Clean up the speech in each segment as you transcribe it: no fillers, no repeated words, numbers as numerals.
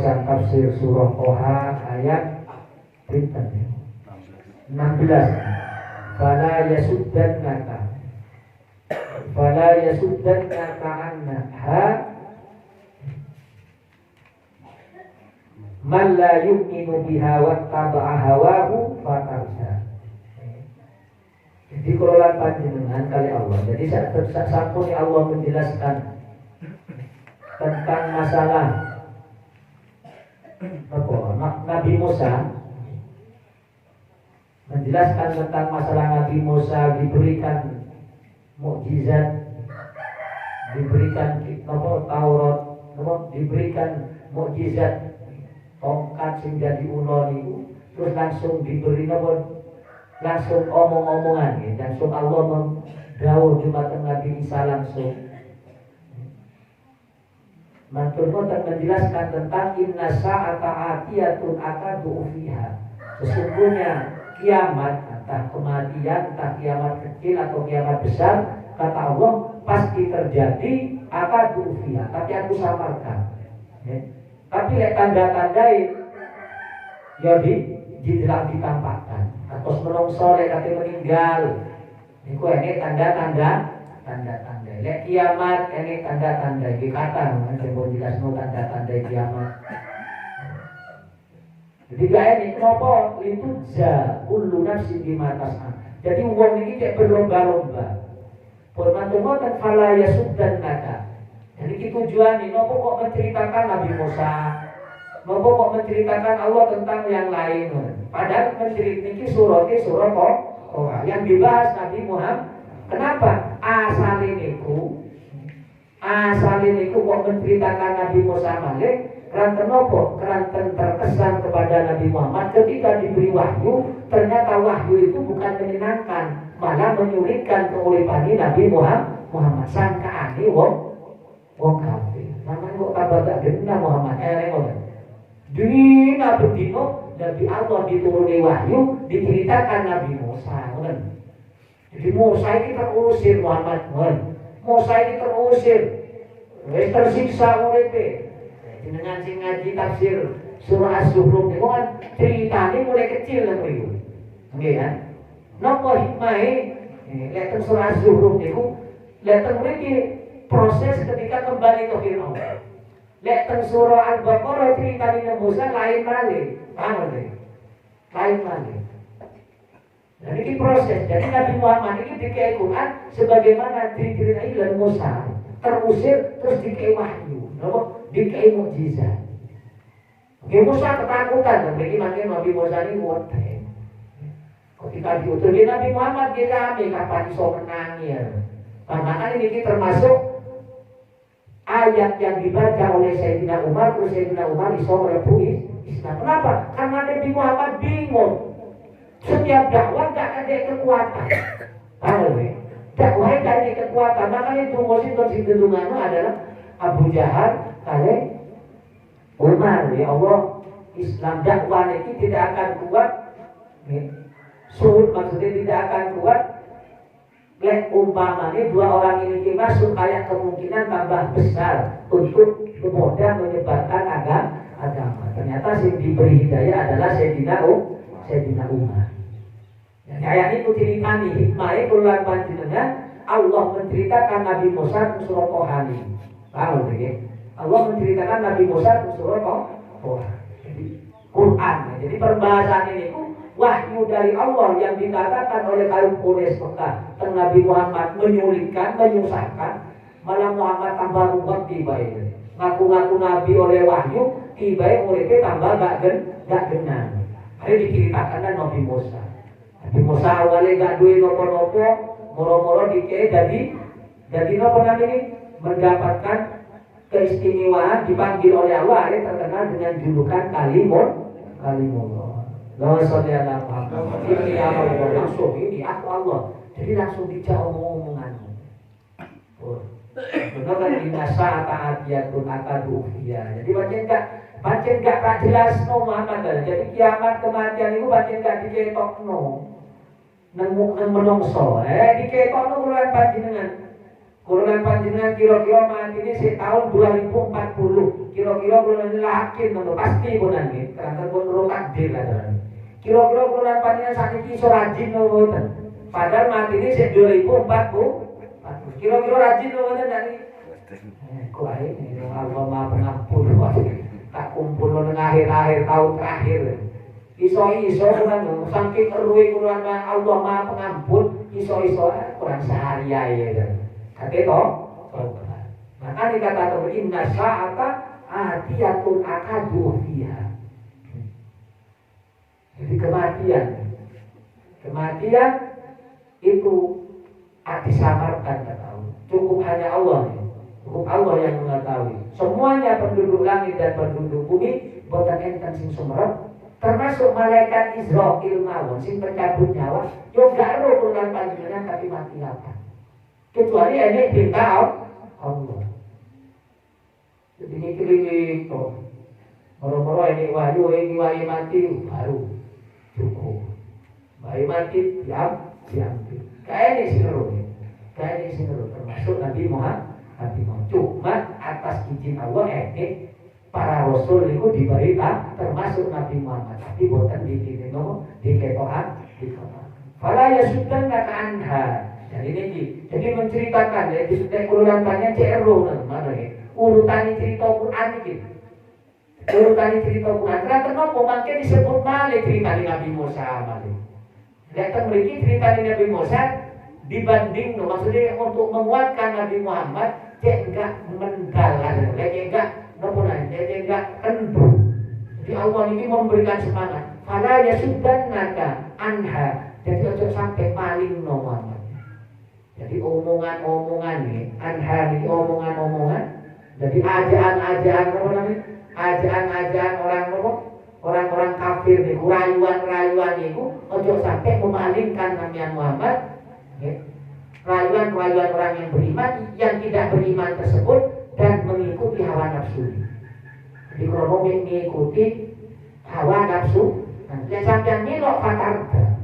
pembahasan tafsir surah Toha ayat 16. Fala yasuddannaka anha man la yu'minu biha wattaba'a hawahu fatarda. Jadi kelolaan panjenengan kali Allah. Jadi sampun Allah menjelaskan tentang masalah Nabi Musa, menjelaskan tentang masalah Nabi Musa diberikan mukjizat, diberikan Taurat, diberikan mukjizat tongkat sing jadi ulo niku, terus langsung diberi langsung omong-omongan ya. Langsung Allah mendawuh Jumatan Nabi Isa langsung menjelaskan tentang inna sa'ata atiyatun akadu fiha. Sesungguhnya kiamat, entah kematian, entah kiamat kecil atau kiamat besar, kata Allah pasti terjadi akadu fiha, tapi aku samarkan ya. Tapi tanda-tandai ya ditampakkan atau menungso kate meninggal niku ini tanda-tanda lek kiamat ini tanda-tanda dikata sing jelasno tanda-tanda kiamat. Jadi gak ini kenapa itu kullu nafsin bima tas'a. Jadi wong iki cek berlomba-lomba. Purmantomo fala yasuddannaka. Jadi tujuan ini nopo kok menceritakan Nabi Musa, nopo kok menceritakan Allah tentang yang lain. Padahal menceritakan surah kok yang dibahas Nabi Muhammad. Kenapa? Asalin niku kok menceritakan Nabi Musa malik. Keranten nopo? Keranten terkesan kepada Nabi Muhammad ketika diberi wahyu, ternyata wahyu itu bukan menyenangkan, malah menyulitkan keuripan Nabi Muhammad. Sangkaane wong kafir. Namanya kok kabar gak genah Muhammad eleng. Dina bedino Nabi Allah dituruni wahyu diceritakan Nabi Musa. Jadi Musa ini terusir Muhammad. Musa ini terusir. Wis tersiksa uripe. Dengan sing ngaji tafsir surah Az-Zukhruf niku kan ceritane mulai kecil lho niku. Nggih kan? Napa hikmahe? Lek teng surah Az-Zukhruf niku lek teng mriki proses ketika kembali ke Firaun. Lek teng surah Al-Baqarah ceritane Musa lain malih. Paham nggih? Lain malih. Dan ini proses. Jadi Nabi Muhammad ini dikei Quran sebagaimana diceritain oleh Musa, terusir terus dikei wahyu. Dikei mukjizat. Oke, Musa ketakutan, jadi makin Nabi Musa ini wadah. Ketika diutus Nabi Muhammad kita ambil kapan iso menangnya. Makanya ini termasuk ayat yang dibaca oleh Sayyidina Umar, terus Sayyidina Umar iso merebut Islam. Kenapa? Karena Nabi Muhammad bingung. Setiap dakwah gak ada kekuatan. Tahu ya? Dakwah gak ada kekuatan. Makanya itu adalah Abu Jahal kali Umar. Ya Allah, Islam dakwah ini tidak akan kuat. Suhud maksudnya tidak akan kuat. Lek umpamanya dua orang ini masuk, kayak kemungkinan tambah besar untuk kemudian menyebarkan agama. Ternyata yang diberi hidayah adalah Sayyidina Umar. Dan ayat itu ceritani hikmahnya keluar panjenengan Allah menceritakan Nabi Musa di surah Toha. Tahu ya? Allah menceritakan Nabi Musa di surah Toha. Jadi Quran. Jadi perbahasan ini wahyu dari Allah yang dikatakan oleh kaum Quraisy Mekah tentang Nabi Muhammad menyulitkan, menyusahkan, malah Muhammad tambah ruwet tiba-tiba. Ngaku-ngaku Nabi oleh wahyu, tiba-tiba muridnya tambah gak genah. Hari diceritakan Nabi Musa. Nabi Musa awalnya gak duwe nopo-nopo, moro-moro dikei jadi nopo namanya mendapatkan keistimewaan dipanggil oleh Allah, terkenal dengan julukan Kalimullah. Lawan saudara Muhammad. Ini Allah langsung ini aku Allah. Jadi langsung dijawab omonganmu. Benar kan dinasa ta'atiyatun akadu fiha. Jadi pancen gak tak jelas no Muhammad. Jadi kiamat kematian itu pancen gak diketokno. Nang menungso. Diketokno kuloan panjenengan. Kuloan panjenengan kira-kira mati ini tahun 2040. Kira-kira kula yakin ngono pasti pun nggih, karena pun kula takdir lah. Kira-kira kula panjenengan sakniki iso rajin napa mboten? Padahal matine sik 2040. Kira-kira rajin napa mboten niki? Kok ae Allah Maha Pengampun tak kumpul nang akhir-akhir tahun terakhir. Iso-iso kan saking eruwe kula Allah Maha Pengampun, iso-iso kurang sehari ae ya. Kate to? Maka dikatakan inna sa'ata atiyatun akadu fiha. Jadi kematian itu disamarkan kata Allah. Cukup hanya Allah, cukup Allah yang mengetahui. Semuanya penduduk langit dan penduduk bumi boten enten sing sumerep, termasuk malaikat Israfil mawon sing pencabut nyawa, yo gak ero kulan panjenengan tapi mati apa. Kecuali ini perintah Allah. Jadi mikir to. Moro-moro ini wahyu mati baru cukup. Wahyu mati diam. Kayak ini seru termasuk Nabi Muhammad. Cuma atas izin Allah para rasul itu diberita termasuk Nabi Muhammad. Tapi bukan diketokan. Fala yasuddan ka anha. Jadi menceritakan ya di urutan banyak CRO mana ya. Urutan cerita Quran iki. Urutan cerita Quran. Kenapa mangke disebut malih cerita Nabi Musa malih. Lihat mriki cerita Nabi Musa dibanding maksudnya untuk menguatkan Nabi Muhammad cek enggak mendalan, cek enggak napa cek enggak kendu. Jadi Allah ini memberikan semangat. Fala yasuddanaka anha. Jadi ojo sampai paling Muhammad. Jadi omongan-omongan nih, anha ini omongan-omongan. Jadi ajaan-ajaan apa namanya? Ajaan-ajaan orang-orang kafir nih, rayuan-rayuan itu ojo sampai memalingkan Nabi Muhammad. Ya. Rayuan-rayuan orang yang beriman yang tidak beriman tersebut dan mengikuti hawa nafsu. Jadi kalau mengikuti hawa nafsu, yang sampai nilok fatarda.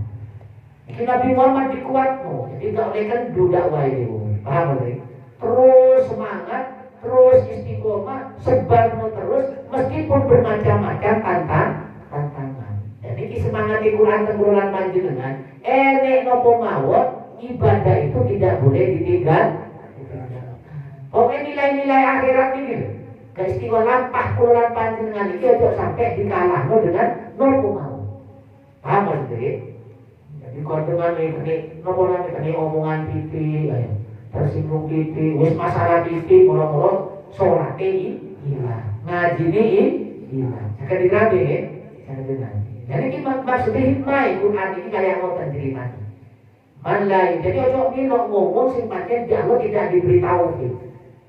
Nabi Muhammad dikuatmu, jadi tak boleh kan dudak wae paham tak? Terus semangat, terus istiqomah, sebar terus, meskipun bermacam-macam tantangan. Jadi semangat di Quran tenggulan panjenengan, enek nopo mawon, ibadah itu tidak boleh ditinggal. Oke nilai-nilai akhirat ini, keistiqomah lampah Quran panjenengan itu ojo sampai dikalahno dengan nopo mawon. Paham tak? Di kondengan ini, omongan titik, tersinggung titik, wis masalah titik, mula-mula sholat ini hilang, ngaji ini hilang. Jangan dirabi ya, jangan dirabi. Jadi kita maksudnya hikmah Quran ini kayak mau terjadi lain. Jadi ojo milok ngomong sing pancen Allah tidak diberi taufik,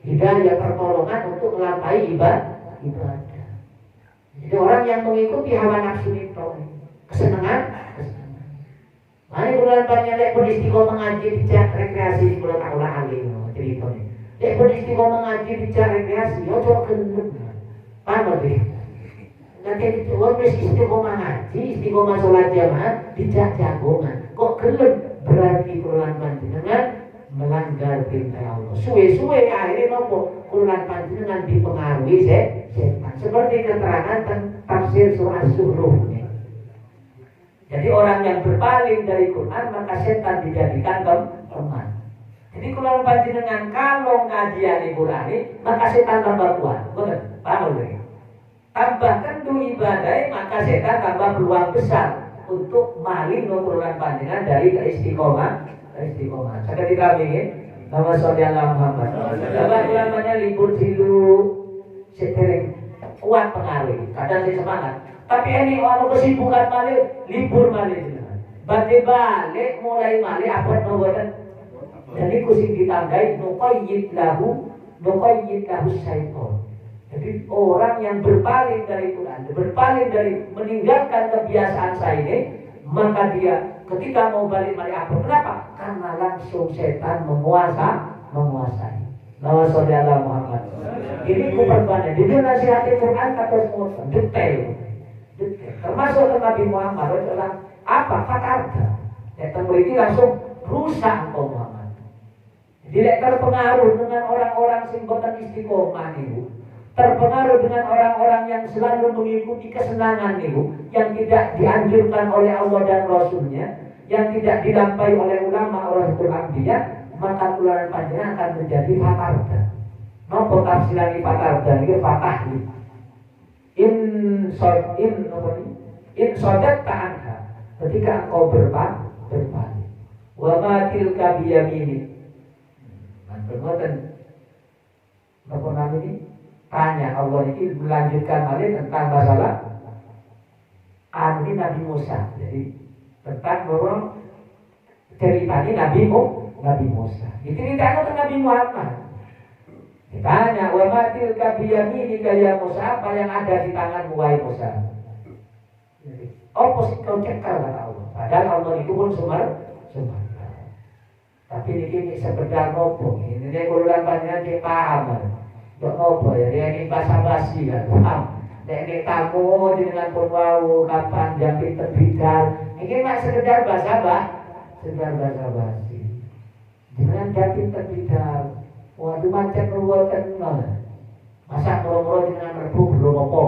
hidayah pertolongan untuk melampaui ibadah. Jadi orang yang mengikuti hawa nafsu itu, kesenangan. Mari bulan panjang pun istiqomah mengaji dijak rekreasi di bulan tahulah alim cerita ni. Lek pun istiqomah mengaji dijak rekreasi, ojo kendut. Paham tak? Nanti orang istiqomah ngaji, istiqomah sholat jamaah dijak jagongan. Kok kendut berarti bulan panjenengan melanggar perintah Allah. Suwe-suwe akhirnya nopo bulan panjenengan dipengaruhi setan. Seperti keterangan tafsir surah Zuhruf. Jadi orang yang berpaling dari Quran maka setan dijadikan teman. Jadi kalau panjenengan kalau ngajian Quran maka setan tambah kuat. Betul? Paham tak? Tambahkan du ibadah maka setan tambah peluang besar untuk maling Quran panjenengan dari istiqomah. Saya dikambingin nama saudara Muhammad. Coba ulamanya libur dulu sering kuat pengaruh. Kadang saya semangat. Tapi ini orang kesibukan balik, libur balik. Balik mulai balik apa nubuatan. Jadi kusing ditandai nuqayyid lahu syaitan. Jadi orang yang berpaling dari Quran, berpaling dari meninggalkan kebiasaan saya ini, maka dia ketika mau balik apa? Kenapa? Karena langsung setan menguasai. Nama saudara Muhammad. Ini kuperbannya. Jadi nasihati Quran kata semua detail. Termasuk Nabi Muhammad adalah apa? Fatarda. Yang memiliki langsung rusak Muhammad. Jadi terpengaruh dengan orang-orang sing boten istiqomah itu. terpengaruh dengan orang-orang yang selalu mengikuti kesenangan itu, yang tidak dianjurkan oleh Allah dan Rasulnya, yang tidak dilampaui oleh ulama Rasul Anbiya, maka keluaran panjang akan menjadi fatarda. Nopo tafsiran fatarda itu fatahli. In sodat ta'anha, ketika engkau berbalik. Wa ma tilka biyaminik. Bermuatan nopo namanya tanya Allah ini melanjutkan lagi tentang masalah Nabi Musa. Jadi tentang bahwa ceritanya Nabi Musa. Diceritakan tentang Nabi Muhammad. Ditanya, wa ma tilka biyaminika ya Musa, apa yang ada di tanganmu wahai Musa? Apa sih kau cekal kata Allah? Padahal Allah itu pun sumber. Tapi ini sekedar nopo. Ini dia kurulan panjang dia paham. Dok nopo ya, dia ini basa-basi kan. Paham. Dia ini tamu dengan pun wau kapan jam terbidal. Ini mak sekedar basa-basi. Dengan jam terbidal. Waduh macam luar kenal. Masa moro-moro dengan rebu belum apa.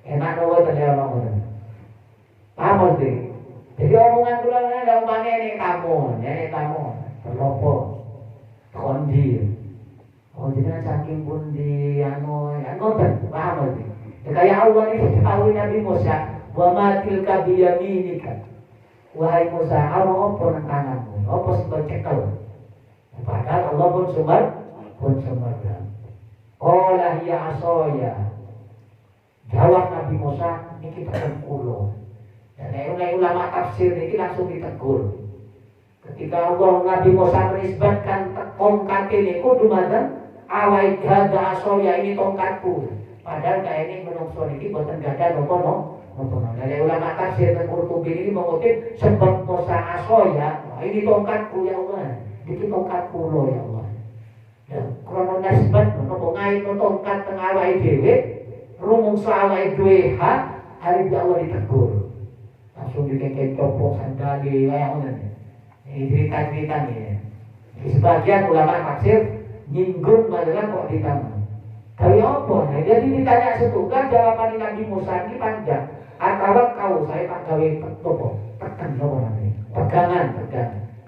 Enak luar terjadi orang. Paham sih. Jadi omongan kula ada umpamane ini kamu, terlopo, kondi. Oh jenengan saking pundi anu paham sih. Kayak Allah ini tahu Nabi Musa, wa ma tilka biyaminika. Wahai Musa, apa nang tanganmu? Apa sing cekel? Padahal Allah pun sumber. Qala hiya asoya. Jawab Nabi Musa, ini kita kulo. Dan ulama tafsir ini langsung ditegur. Ketika Allah Nabi Musa menisbatkan tongkat ini kudu madan awai gada asoya ini tongkatku. Padahal kayak ini menungso ini boten gada nopo. Dari ulama tafsir dan Qurtubi ini mengutip sebab Musa asoya, ini tongkatku ya Allah. Ini tongkatku loh ya Allah. Dan krono nisbat nopo ngai tongkat tengah awai dhewe, rumangsa awai dhewe hari Allah ditegur. Langsung dikengkeng copok sandali kayak mana ini cerita-cerita nih. Di sebagian ulama tafsir nyinggung masalah kok ditanya. Tapi apa? Nah, jadi ditanya setunggal jawaban Nabi Musa ini panjang. Atau kau saya tak gawe tekan apa namanya? Pegangan,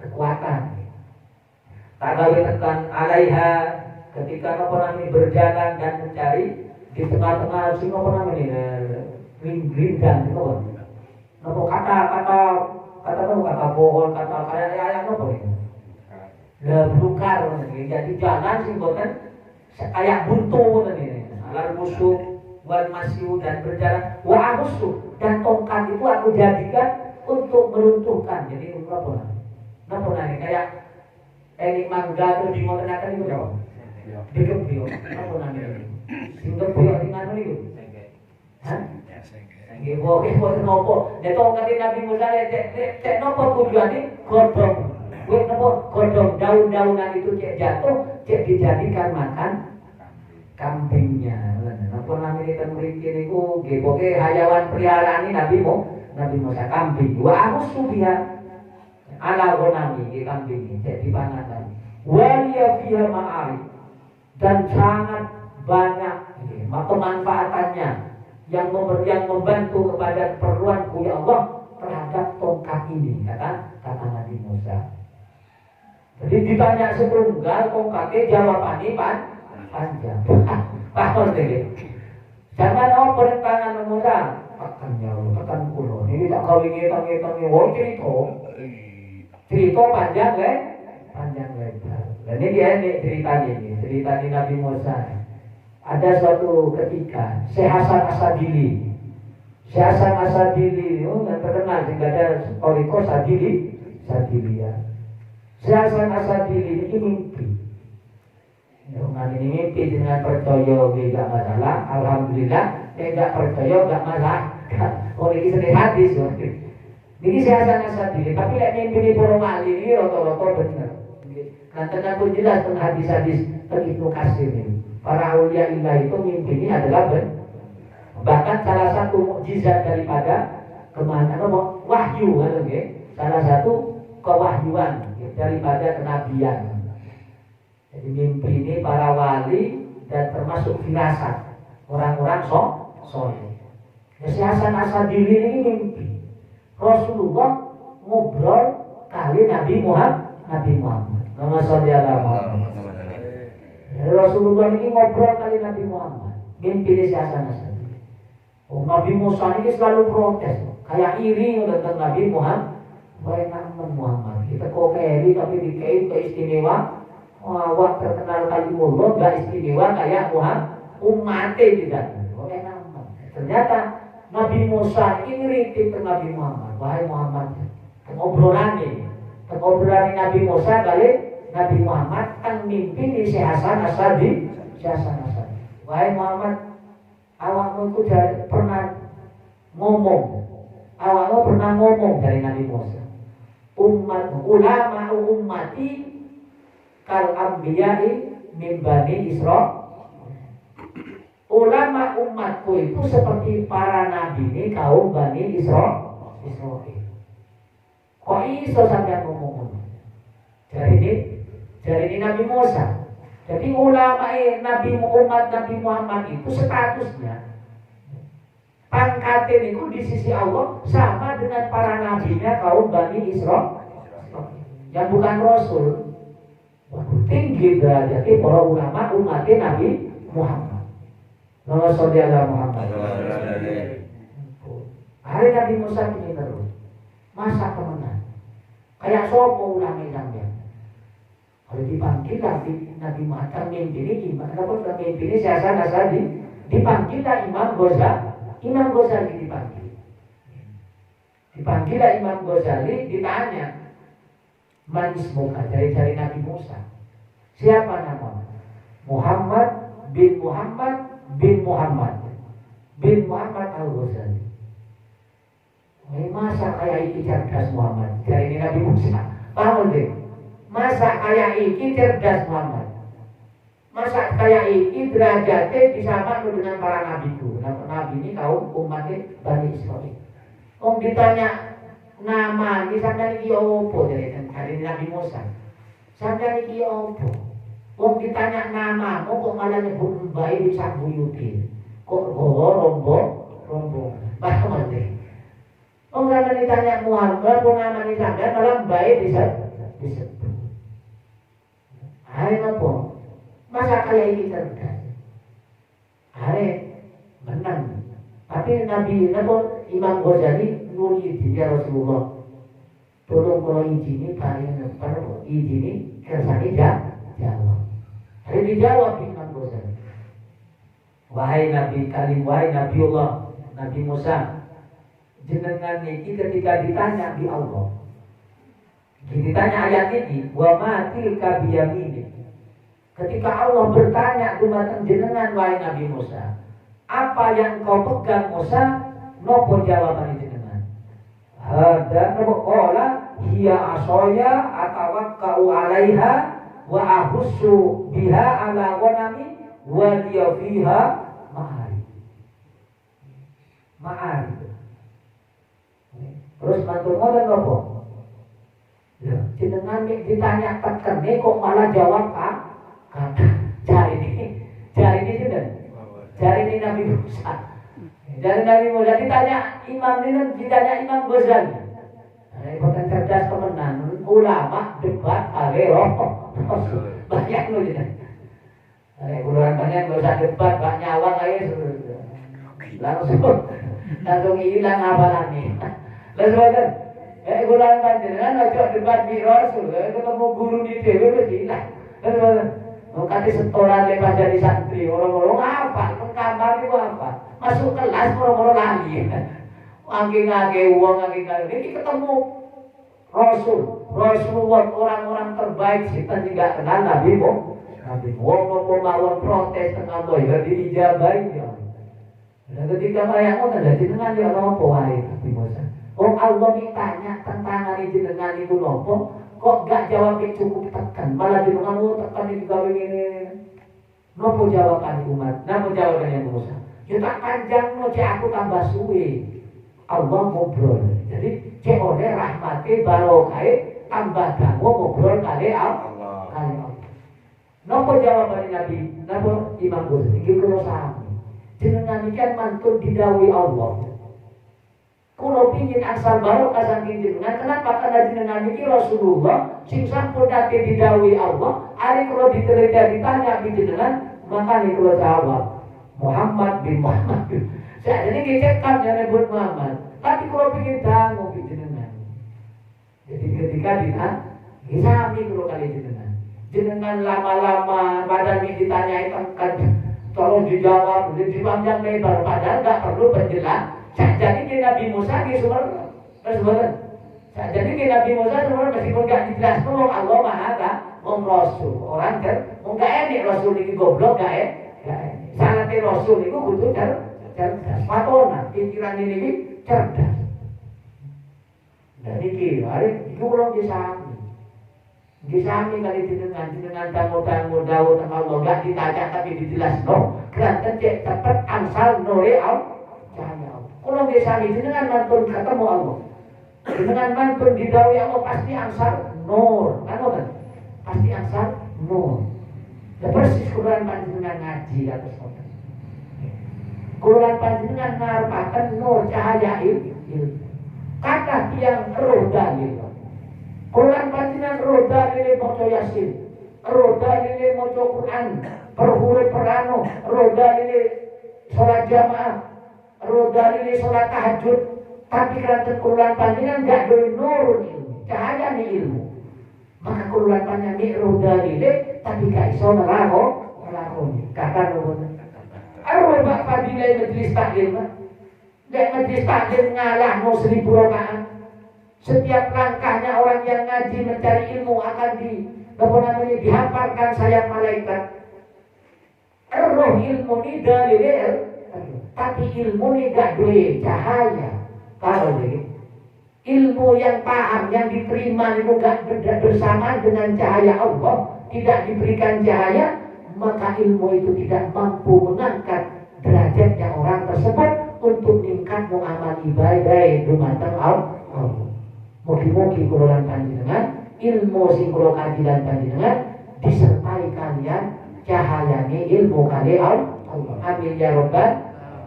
kekuatan. Tak gawe tekan alaiha ketika apa namanya berjalan dan mencari di tengah-tengah sing apa namanya ringgang apa? Kata pohon, kata kayak apa ini? Lebukar, jadi jalan sih bukan kayak buntu ini. Alar musuh, wal masyu dan berjalan. Wa musuh dan tongkat itu aku jadikan untuk meruntuhkan. Jadi apa? Napa nanya kayak enik mangga terus dimotenakan itu apa? Dikepio, apa namanya? Dikepio dengan itu. Hah? Ibu nopo, tongkat Nabi Musa cek nopo tujuannya godong, godong daun-daunan itu cek jatuh, cek dijadikan makan kambingnya. Nopo namanya temurikin itu, pokoknya hayawan peliharaan ini Nabi Musa kambing. Wa aku subiha ala gonami kambing ini cek dipangan. Waliya fiha ma'arif dan sangat banyak pemanfaatannya. Yang membantu kepada keperluanku ya Allah terhadap tongkat ini kata Nabi Musa. Jadi ditanya setunggal tongkatnya jawabannya panjang. Paham deh. Jangan perentangan Musa. Tekan kulo. Ini tak kau ingin wong cerita panjang lebar. Dan ini dia ceritanya Nabi Musa. Ada suatu ketika Syekh Hasan Asadili yang terkenal sehingga ada Toriko Sadiliyah. Syekh Hasan Asadili ini mimpi. Dengan ini mimpi dengan percaya tidak masalah. Alhamdulillah tidak percaya tidak masalah. Oleh ini sendiri hadis. Ini Syekh Hasan Asadili. Tapi lek mimpi ini para wali ini rata-rata benar. Karena pun jelas tentang hadis-hadis Ibnu Katsir ini. Para aulia ilah itu mimpi ini adalah bahkan salah satu mukjizat daripada wahyu kan, salah satu kewahyuan daripada kenabian. Jadi mimpi ini para wali dan termasuk firasat orang-orang soleh. Ya, si Hasan Asadili ini mimpi Rasulullah ngobrol kali Nabi Muhammad. Nama saudara Rasulullah ini ngobrol kali Nabi Muhammad. Mimpi si Hasan Asadili. Oh, Nabi Musa ini selalu protes, kayak iri tentang Nabi Muhammad. Wah, nama Muhammad kita kok keri tapi dikait keistimewa. Wah, terkenal kalimullah gak istimewa kayak Muhammad umatnya tidak. Wah, nama. Ternyata Nabi Musa ini ngiritik ke Nabi Muhammad. Wahai Muhammad, ngobrolan Nabi Musa kali Nabi Muhammad kan mimpi di si Hasan Asadi. Wahai Muhammad, awakmu itu pernah ngomong dari Nabi Musa. Ulama ummati kal ambiyai min bani Israil. Ulama umatku itu seperti para nabi ini kaum bani Israil. Kok iso sampai ngomong? Jadi ini Nabi Musa. Jadi ulama umat Nabi Muhammad itu statusnya pangkatnya itu di sisi Allah sama dengan para nabinya kaum bani Israil yang bukan Rasul. Tinggi derajatnya para ulama umatnya Nabi Muhammad. Nama saudara Muhammad. Hari Nabi Musa ini terus masa kemenang. Kayak sopo ulama sampean. Kalau dipanggil Nabi Muhammad mimpi ini gimana? Kalau mimpi ini saya dipanggil Imam Ghazali dipanggil. Dipanggil Imam Ghazali ditanya, "Man ismuka?" Dari Nabi Musa. Siapa nama? Muhammad bin Muhammad Al-Ghazali. Masa kayak iki cerdas Muhammad? Dari Nabi Musa. Paham deh? Masa kayak iki cerdas Muhammad? Masa kayak iki derajatnya disamakan dengan para nabi itu? Nabi ini kaum umatnya Bani Israil. Ditanya nama, misalnya ini opo dari Nabi Musa. Sampai ini opo? Ditanya nama, kok malah nyebut bayi di Sabuyuti? Kok rombong? Paham deh? Karena ditanya Muhammad, kok nama ini sampai malah bayi disebut. Hari apa? Masa kayak ini cerdas? Hari menang. Tapi Nabi Imam Ghazali nuri dia Rasulullah. Tolong kalau izini kalian izini kersani jawab. Hari dijawab Imam Ghazali. Wahai Nabi Kalim, wahai Nabiullah Nabi Musa, jenengan ini ketika ditanya di Allah, ditanya ayat ini, wa matil kabiyamini. Ketika Allah bertanya dumateng jenengan wahai Nabi Musa, apa yang kau pegang Musa? Nopo jawaban jenengan? Hada nopo qala hiya asoya atawakkau alaiha wa ahussu biha ala ghanami wa liya fiha ma'ari. Terus matur ngoten nopo? Ya, jenengan ditanya teken kok malah jawab kata cari ini sudah cari ini Nabi Musa. Dari Nabi Musa ditanya Imam Ghazali. Bukan cerdas temenan, ulama debat kali banyak loh jadi. Bulan banyak nggak usah debat, gak nyawang aja langsung hilang hafalannya. Lalu bulan panjenengan ojo debat di Rasul, ketemu guru di dewe wis hilang. Kasih setoran lepas jadi santri, orang-orang apa? Kamar itu apa? Masuk kelas orang-orang lagi. Ngake uang, ini ketemu Rasulullah, orang-orang terbaik. Kita juga kenal Nabi mau protes tengah ya diijabahi ya. Dan ketika kayak ngono dadi dengan dia apa wae Nabi Musa. Allah ditanya tentang hari jenengan itu nopo, kok gak jawabnya cukup tekan, malah jenengan tekan ini gawe ngene. Nopo jawaban umat? Nopo jawabannya Musa? Ya tak panjang no cek aku tambah suwe. Allah ngobrol. Jadi cek oleh rahmati barokah tambah dangu ngobrol kali Allah. Napa jawaban Nabi? Napa Imam Ghazali? Iki kula sami. Jenengan iki kan mantun didhawuhi Allah. Kulo pingin asal barokah saking jenengan. Kenapa? Karena jenengan iki Rasulullah sing sampun nate didhawuhi Allah. Ari kulo ditanya di jenengan, maka kulo jawab Muhammad bin Muhammad. Saya jadi kecekap yang nyebut Muhammad. Tapi kulo pingin dangu di jenengan. Jadi ketika sami kulo kali jenengan. Jenengan lama-lama badan ini ditanyai kan tolong dijawab, dipanjang lebar. Padahal nggak perlu penjelasan. Jadi ke Nabi Musa di sumber. Jadi ke Nabi Musa sumber meskipun nggak dijelaskan Allah Maha Rasul. Orang kan nggak enak Rasul ini goblok nggak enak. Sangatnya Rasul itu butuh cerdas. Matona pikiran ini cerdas. Dan ini hari itu belum disami. Disami kali jenengan dangu-dangu daun Allah nggak ditanya tapi dijelaskan. Keranten cek cepat amsal nore cahaya. Kalau disami jenengan mantun ketemu Allah. Jenengan mantun didhawuhi Allah pasti ansar nur. Kan? Pasti ansar nur. Dan persis Quran panjenengan ngaji atas koten. Quran panjenengan ngarepaken nur cahaya ilmu. Kata tiang roh dalil. Quran panjenengan roh dalil maca Yasin. Roh dalil maca Quran. Perhuri perano. Roh dalil salat jamaah. Roh dalil salat tahajud. Tapi kerana Quran panjenengan enggak duwe nur ilmu. Cahaya ni ilmu. Maka Quran panjenengan roh dalil tapi gak iso ngelakoni. Kata nuwun. Arwah bak fadilah majlis taklim. Dek majlis taklim ngalah mau 1000 rakaat. Setiap langkahnya orang yang ngaji mencari ilmu akan dihamparkan sayap malaikat. Roh ilmu ni dalil, tapi ilmu ni gak duwe cahaya. Kalau ilmu yang paham, yang diterima itu gak bersama dengan cahaya Allah, tidak diberikan cahaya, maka ilmu itu tidak mampu mengangkat derajatnya orang tersebut untuk meningkat muamal ibadah dumateng Allah. Mugi-mugi kula panjenengan ilmu sing kula kaji lan panjenengan disertai kalian cahayane ilmu kali Allah. Amin ya rabbal.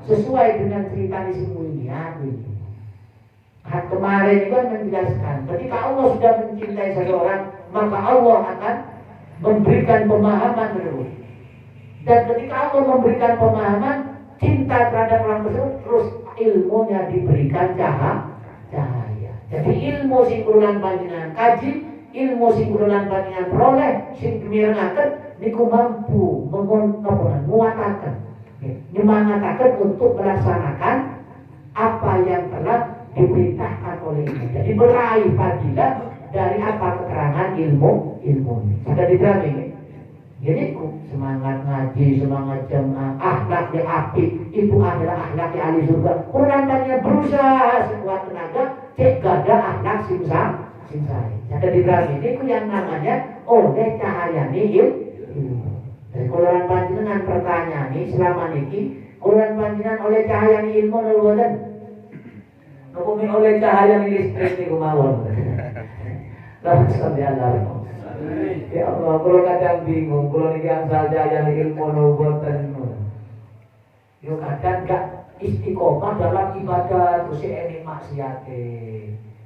Sesuai dengan cerita di sini kemarin itu menjelaskan ketika Allah sudah mencintai seseorang maka Allah akan memberikan pemahaman terus. Dan ketika Allah memberikan pemahaman cinta terhadap orang tersebut terus ilmunya diberikan cahaya. Jadi ilmu singkulan panjenengan kaji, ilmu singkulan panjenengan peroleh, sing dimirengaken niku mampu menguataken, nyemangataken untuk melaksanakan apa yang telah diperintahkan oleh Allah. Jadi meraih fadilah dari apa keterangan ilmu ini. Sudah diterangin. Jadi semangat ngaji, semangat jamaah, akhlak yang apik, itu adalah akhlak yang ahli surga. Kurangnya berusaha sekuat tenaga, cek gada akhlak simsai. Sudah diterangin. Itu yang namanya oleh cahaya ilmu. Jadi kalau panjenengan pertanyaan ini selama ini, kalau panjenengan oleh cahaya ilmu nulwadan. Kemudian oleh cahaya listrik ini kumawon. Lalu sampai Allah. Ya Allah, kalau kadang bingung, kalau ini asal cahaya ilmu nulwadan. Yo kadang gak istiqomah dalam ibadah, terus ini maksiate.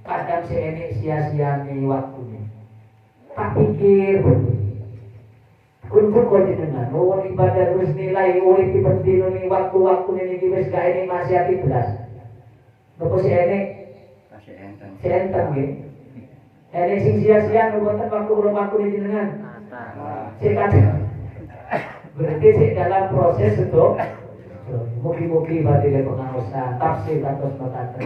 Kadang ini sia-sia nih waktunya. Tak pikir untuk kau jenengan, ibadah terus nilai, urip diberdino nih waktu-waktu ini wis gak ini maksiate belas. Nopo si ene enteng nggih. Ene sing sia-sia mboten waktu ini jenengan. Si kadang berarti si dalam proses itu mugi-mugi badhe pengaosan tafsir kados mekaten.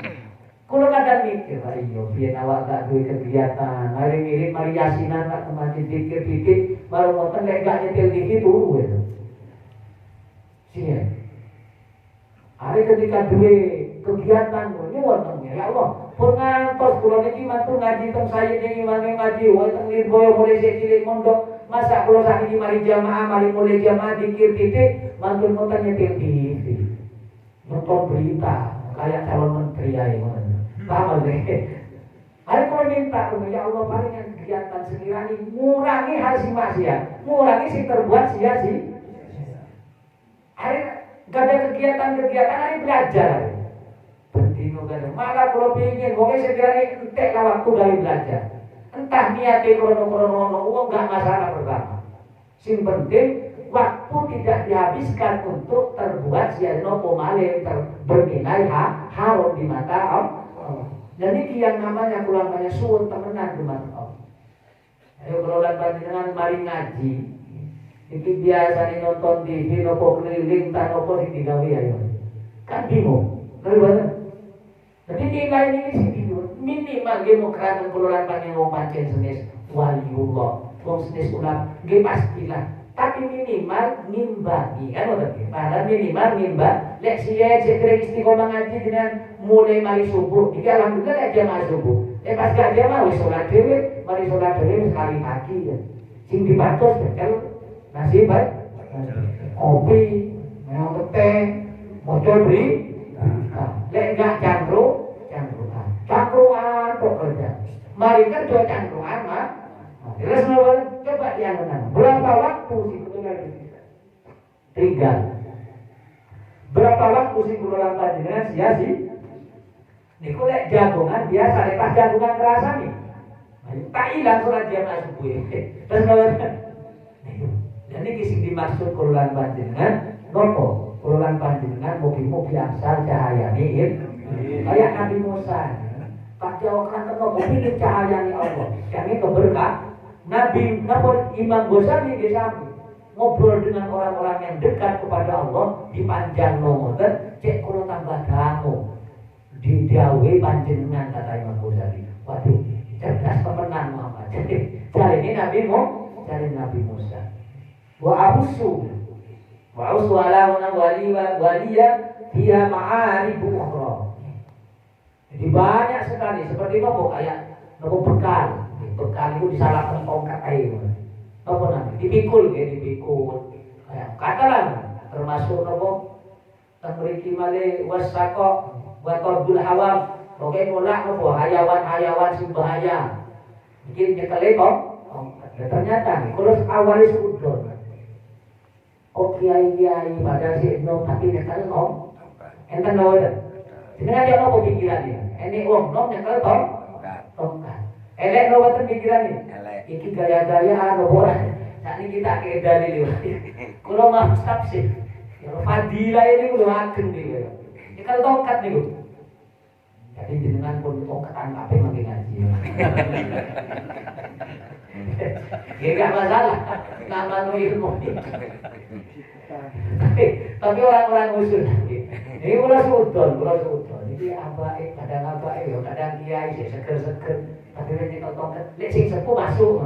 Kulo kadang mikir, ayo biyen awak gak duwe kegiatan, hari ngirim mari yasinan gak temati dikit-dikit baru ngoten lek gak nyetel TV turu ya. Sini. Hari ketika duwe kegiatan nyuwun ya Allah pun ngantos kula niki mantu ngaji teng saya niki mangke ngaji wae teng Lirboyo mulai sik cilik mondok masa kula sakniki mari jamaah mari mulai jamaah dikir titik mantu nonton nyetel TV nonton berita kayak calon menteri ae ngono paham deh hari kula minta ya Allah palingan kegiatan sekiranya ngurangi hal si maksiat, ngurangi si terbuat sia-sia. Hari gak ada kegiatan-kegiatan, hari belajar. Bentino gak ada. Malah kalau pengen, pokoknya sekiranya enteklah waktu dari belajar. Entah niatnya krono-krono, uang gak masalah pertama. Yang penting waktu tidak dihabiskan untuk terbuat sia-sia nopo malih bernilai haram di mata Allah. Jadi yang namanya kulangannya suun temenan di mata Allah. Ayo kalau panjenengan mari ngaji, itu biasa nonton TV nopo keliling tak nopo sing digawe ayo. Kan bingung. Ngerti. Jadi nilai ini sih minimal nggih mau kraton kula panjenengan pancen senes waliullah. Wong senes ulam nggih pastilah. Tapi minimal ngimbangi kan ngoten nggih. Padahal minimal ngimbang lek siye cekre istiqomah ngaji dengan mulai mari subuh. Iki alhamdulillah lek jamaah subuh. Lek pas gak jamaah wis salat dhewe, mari salat dhewe sekali pagi ya. Sing dipatos bekel nasi baik. Kopi, minum teh, maca beri. Lek gak cangkruan kok kerja. Mari kerja cangkruan mah. Terus coba diangen. Berapa waktu sih tinggal? Berapa waktu sih kulo panjenengan sia-sia? Niku lek jagongan biasa lek pas jagongan kerasa nih. Tak ilang sholat jamaah subuh. Terus dan ini sing dimaksud kulo panjenengan nopo? Kulo panjenengan mugi-mugi asal cahayane kayak Nabi Musa. Pak Jawa kan nopo iki cahayane Allah. Yang itu berkah. Nabi Imam Ghazali di samping ngobrol dengan orang-orang yang dekat kepada Allah di panjang ngoten cek kulo tambah dangu di dawe panjenengan kata Imam Ghazali. Waduh, cerdas temenan Muhammad. Jadi cari ini Nabi Musa. Wa abusu ala waliya fiha ma'arib ukhra. Jadi banyak sekali seperti nopo kayak nopo bekal itu disalahkan tongkat air. Nopo nanti dipikul ya dipikul. Kayak katalah termasuk nopo temriki male wasako wa tardul hawam. Oke mulak nopo hayawan sing bahaya. Bikin nyekele kok. Ternyata kalau awalnya sudon. Kok kiai pada si no tapi nyekele kok. Enten nopo. Jenengan yo nopo pikirannya. Ini wong nom nyekel kok. Tongkat. Elek lo wonten pikiran iki. Iki gaya-gaya nopo ora. Sakniki kita kedali lho. Kula mah tafsir. Ya fadilah ini kudu ageng iki. Iki kalau tongkat niku. Jadi jenengan pun tongkatan kabeh mangke ngaji. Ya enggak masalah. Nama nu ilmu. Tapi orang-orang usul ini kula sudon. Iki apake kadang apake yo kadang kiai sik seger-seger. Tapi nek tongkat lek sing sepuh masuk.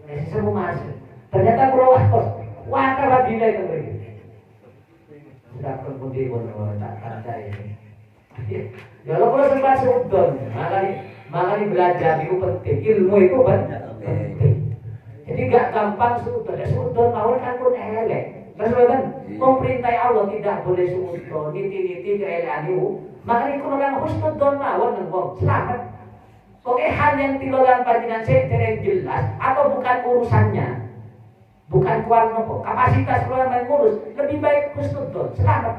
Nek sing sepuh masuk. Ternyata kula wah ora dile to iki. Sudah kemudian pun tak percaya ini. Ya lo kula sempat sudon. Makanya belajar itu penting. Ilmu itu penting. Jadi gak gampang sudon. Sudon mau kan pun elek. Terus kan pemerintah Allah tidak boleh sudon. Niti-niti keelekan itu. Makanya kalau orang husnudon mawon nengkong selamat. Oke hal yang tilolan panjenengan saya jelas atau bukan urusannya, bukan kuat nopo kapasitas keluar main ngurus lebih baik husnudon selamat.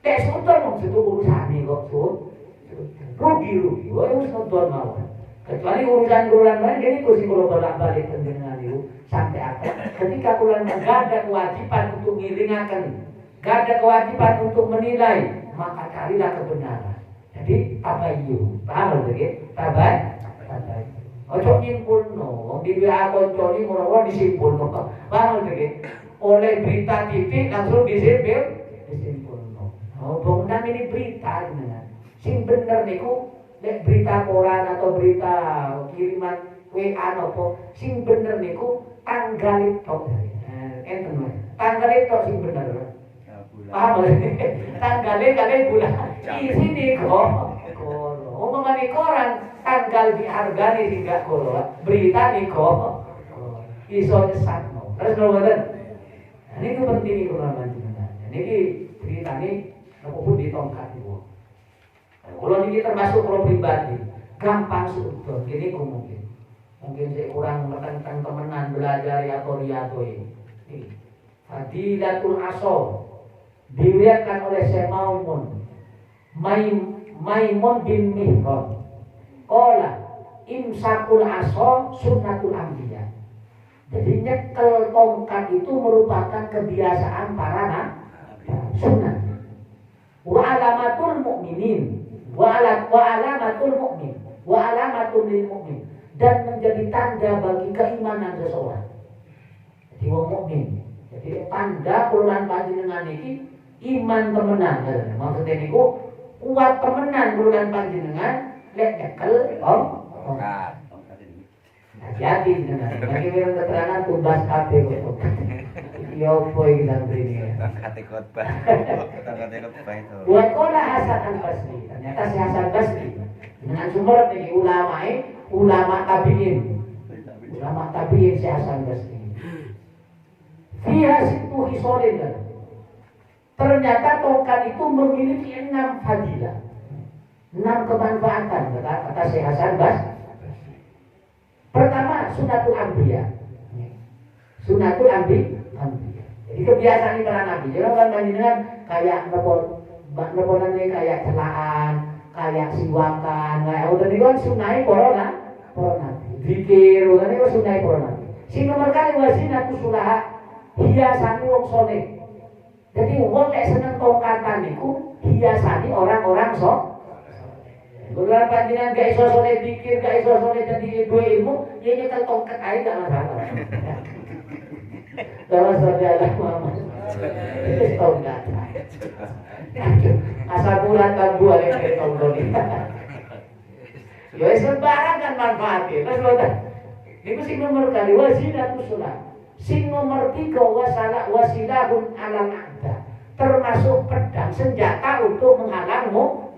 Tek sudon itu urusan ini kok rugi. Wah husnudon mawon. Kecuali urusan lain jadi kursi kalau bolak-balik panjenengan itu sampai apa? Ketika keluar nggak ada kewajiban untuk ngilingaken, nggak ada kewajiban untuk menilai. Maka carilah kebenaran. Jadi tabayyu, paham lagi? Tabayyu. Ojo nyimpulno, di WA konco ini moro-moro disimpulno. Paham lagi? Oleh berita TV langsung disimpulno. Oh, bangunan ini berita benar. Sing bener niku nek berita koran atau berita kiriman WA nopo, sing bener niku tanggal itu. Enten tanggal itu sing bener. Paham tanggalnya kalian bulan di sini kok omongan di koran tanggal dihargai hingga koran berita di kok iso nyesat terus nonton ini itu penting itu namanya ini berita ini aku pun ditongkat itu kalau ini termasuk kalau pribadi gampang sudon gini mungkin Mungkin saya kurang tentang temenan belajar atau riado ini. Fadilatul Aso diriwayatkan oleh Syekh Maimun bin Mihran. Qala imsakul aso sunnatul anbiya. Jadi nyekel tongkat itu merupakan kebiasaan para nabi, sunnah. Wa alamatul mukminin, wa alamatul mukmin, wa alamatul lil mukmin, dan menjadi tanda bagi keimanan seseorang. Jadi wong mukmin. Jadi tanda kululan panjenengan iki iman temenan. Maksudnya niku kuat temenan kululan panjenengan lek nyekel tongkat. Hati-hati dengan lagi bilang keterangan tumbas kabeh kok. Iki opo iki santri iki? Kate khotbah. Kate khotbah itu. Wa qala Hasan al-Basri. Ternyata si Hasan Basri dengan sumber dari ulama tabi'in. Ulama tabi'in si Hasan Basri. Fiha situ hisolin. Ternyata tongkat itu memiliki 6 fadilah. 6 kemanfaatan kata si Hasan Basri. Pertama, sunatul anbiya. Sunatul anbiya. Jadi kebiasaan para nabi. Jadi kan panjenengan kayak neponan kayak celaan, kayak siwakan, kayak udah nih kan sunai corona. Zikir, udah nih kan sunai corona. Si nomor kali wasinatu sulaha hiasani wong soleh. Jadi wong lek seneng tongkatan niku hiasani orang-orang sok. Bulan panjenengan gak iso sore pikir, gak iso sore jadi dua ilmu, ya nyekel tongkat aja gak masalah. Kalau saudara Muhammad, itu tongkat. Asal bulan tambu ada yang tongkat ini. Ya sembarang kan manfaatnya. Terus saudara, ini sing nomor kali wasinatu sunnah. Sing nomor 3 wasilahun alal a'da. Termasuk pedang senjata untuk menghalangmu.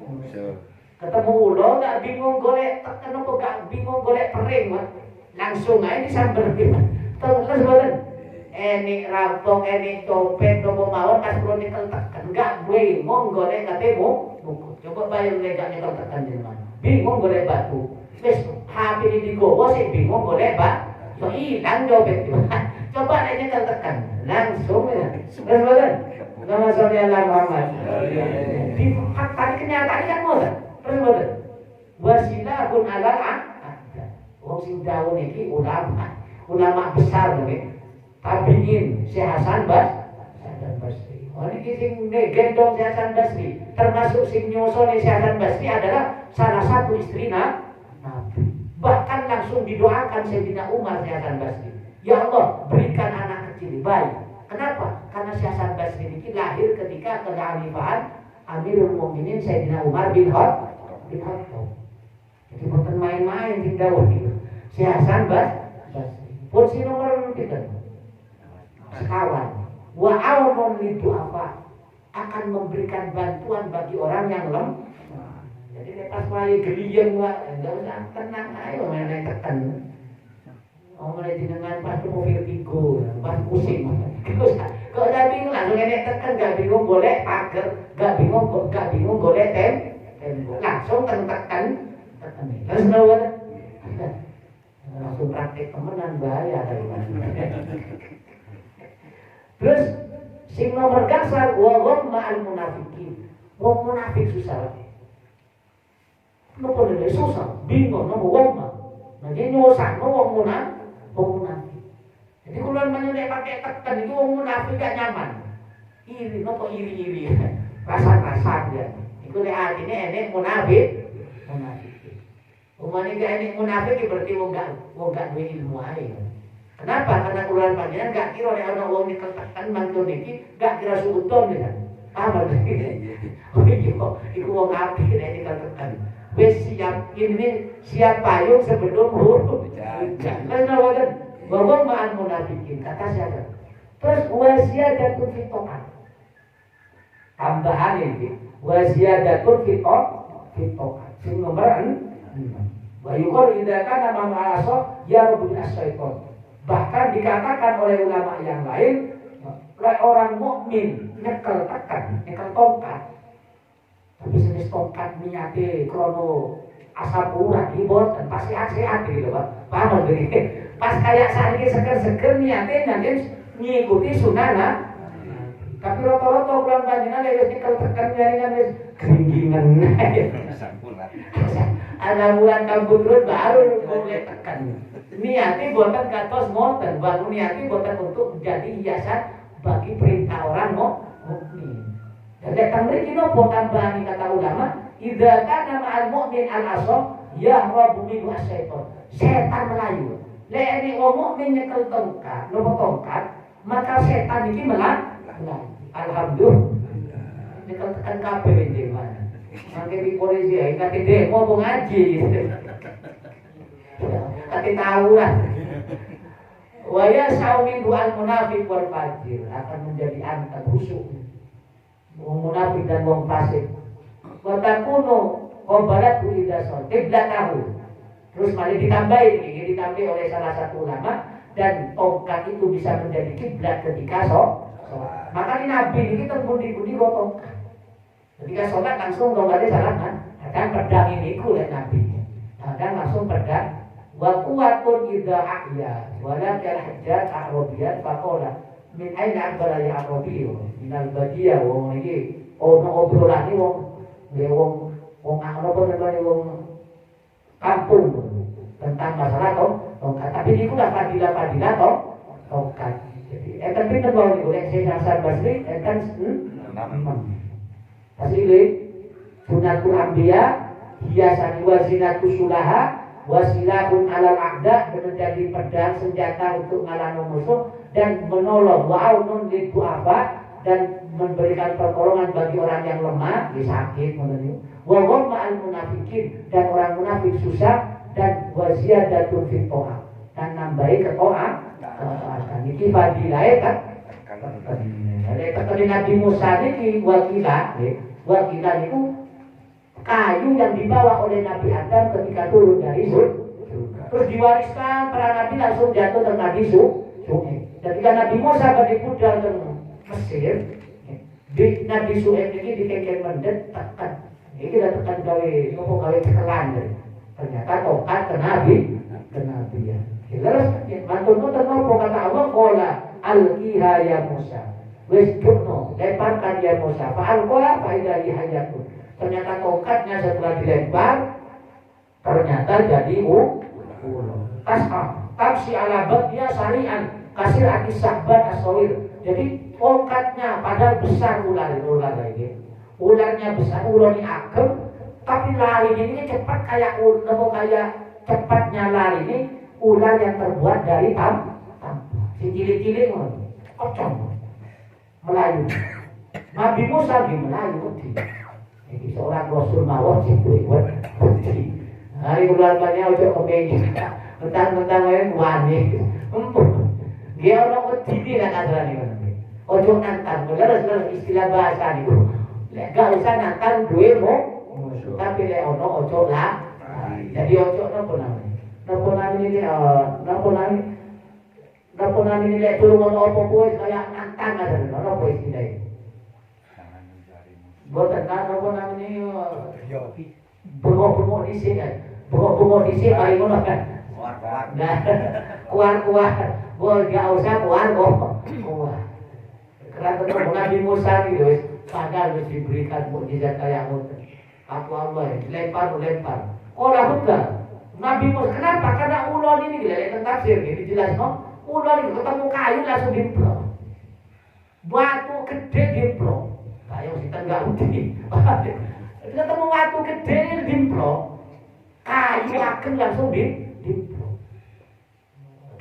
Ketemu ulo gak bingung golek kenapa gak bingung golek pering langsung aja disamber gimana terus boten ini rampok ini copet nopo mawon pas perlu nyekel tekan gak bingung golek katemu coba bayang gak nyekel tekan di mana bingung golek batu wis HP ini digowo sih bingung golek batu so hilang copet coba nek nyekel tekan langsung ya terus boten nama sallallahu Muhammad di fakta kenyataan kan boten wasilahun alal a'da. Wong sing dawuh niki ulama besar nggih. Tabi'in si Hasan Basri. Oh niki sing gendong si Hasan Basri, termasuk sing nyosone si Hasan Basri adalah salah satu istri Nabi. Bahkan langsung didoakan Sayyidina Umar si Hasan Basri. Ya Allah, berikan anak kecil baik. Kenapa? Karena si Hasan Basri ini lahir ketika kekhalifahan Amirul Mukminin Sayyidina Umar bin Khattab. Jadi bukan main-main di dawuh itu. Si Hasan Basri. Posisi nomor 3. Sekawan. Wa aunun lidu'afa. Akan memberikan bantuan bagi orang yang lemah. Jadi pas mulai geliyeng enggak usah tenang ayo main tekan. Mulai jenengan pas mau vertigo, pas pusing. Kok udah bingung langsung enek tekan, gak bingung golek pager, gak bingung golek langsung tekan. Terus langsung praktek temenan bahaya dari mana. Terus sing nomor gasar wa ma'al munafikin. Wong munafik susah. Nopo dene susah, bingung nopo wong mah. Nah dia nyosakno wong munafik. Jadi kalau menyenek pakai tekan itu wong munafik gak nyaman. Iri nopo iri. Rasa-rasa dia. Iku nek artine enek munafik. Umane gak enek munafik berarti wong gak duwe ilmu ae. Kenapa? Karena kuluan panjenengan gak kira nek ana wong nyekel tekan mangko niki gak kira suudon ya. Paham iki? Oh iya, iku wong apik nek nyekel tekan. Wis siap payung sebelum hujan. Kan bahwa ma'al munafikin kata siapa? Terus wasiyadatun fitokan. Tambahan ini wasiyadatun fitokan. Sing nomor 6. Wa yuqal idza kana ma'aso ya rabbul asyaiton. Bahkan dikatakan oleh ulama yang lain, oleh orang mukmin nyekel tekan, nyekel tongkat. Tapi jenis tongkat niate krono asap urat boten pas sehat-sehat gitu Pak. Paham gitu. Pas kayak saat ini seger-seger niatnya nanti ngikuti sunnah. Tapi rata-rata pulang panjenengan wis nyekel tekan jaringan wis gringgingan. Ada bulan kabut terus baru mulai tekan. Niatnya buatan katos ngoten, baru niatnya buatan untuk menjadi hiasan bagi perintah orang mukmin. Dan datang mriki napa tambahan kata ulama, idza kana ma'al mu'min al-asam yahrabu minhu asy-syaitan. Setan melayu. Lek nek wong mukmin nyekel tongkat, maka setan iki melayu. Alhamdulillah. Nyekel tekan kabeh iki mana. Mangke di polisi ya, kate demo mau ngaji. Kate tahu lah. Wa ya saumin du'al munafiq wal fajir akan menjadi angkat khusyuk. Wong munafik dan wong fasik. Wa takunu qabalatu idza shol tahu. Terus malah ditambahi oleh salah satu ulama dan tongkat itu bisa menjadi kiblat ketika sholat. Makanya Nabi ini terpundi-pundi kok tongkat. Ketika sholat langsung tongkatnya salaman. Kadang pedang ini oleh Nabi. Kadang langsung pedang. Wa kuwatun idza ahya wala kal hajjat arabiyan faqala min aina akbara ya arabiyyu minal badiyah wong iki ono obrolane wong apa namanya wong kampung tentang masalah tongkat. Tapi niku lah fadilah tongkat. Jadi enten pinten wae niku nek Syekh Hasan Basri enten 6. Asli sunatul anbiya hiasan wazinatu sulaha wasilahun alal a'da menjadi pedang senjata untuk ngalahkan musuh dan menolong wa'aunun lidu apa dan memberikan pertolongan bagi orang yang lemah, sakit, menurut wa ma'al munafikin dan orang munafik susah dan waziyadatun fit to'ah dan nambahi ketaatan ini fadilah kan dari Nabi Musa ini wakilah itu kayu yang dibawa oleh Nabi Adam ketika turun dari surga. Terus diwariskan para nabi langsung jatuh ke Nabi Su'aib. Ketika Nabi Musa berpudar ke Mesir, di Nabi Su'aib ini dikengken mendet tekan. Ini kita tekan gawe kekelan. Ternyata tongkat ke Nabi ya. Jelas mantunmu ternopo kata Allah qala alqiha ya Musa. Wis jukno lemparkan ya Musa. Fa'alqa fa idza hayatun. Ternyata tongkatnya setelah dilempar ternyata jadi ulo. Tafsi ala dia sarian kasir akis sahbat asawir. Jadi tongkatnya padahal besar ular ini. Ularnya besar, ular ini agem, tapi lari ini cepat kayak cepatnya lari ini ular yang terbuat dari tam. Si cilik-cilik kocong Melayu. Nabi Musa di Melayu ini seorang Rasul mawon itu putih. Hari bulan banyak ojo kepengen. Mentang-mentang wani. Empuk. Dia orang putih kan ajaran ini. Ojo nantang. Bener istilah bahasa itu. Gak usah nantang duwe tapi lek ono ojo lah. Jadi ojo napa namanya? Napa namanya lek turun ono apa-apa kayak nantang ajaran. Napa istilahnya? Boten kan apa namanya bengok-bengok disik kan. Bengok-bengok disik mari ngono kan. Nah, kuat-kuat. Gua gak usah kuat. Karena Nabi Musa itu padahal wis diberikan mukjizat kayak ngoten. Aku Allah lempar. Ora betul. Nabi Musa kenapa? Karena ulun ini lek tafsir ini jelas no. Ulun itu ketemu kayu langsung diplok. Batu gede diplok. Kayak kita nggak udah, ketemu waktu gede dimplok, kayu akan langsung dimplok.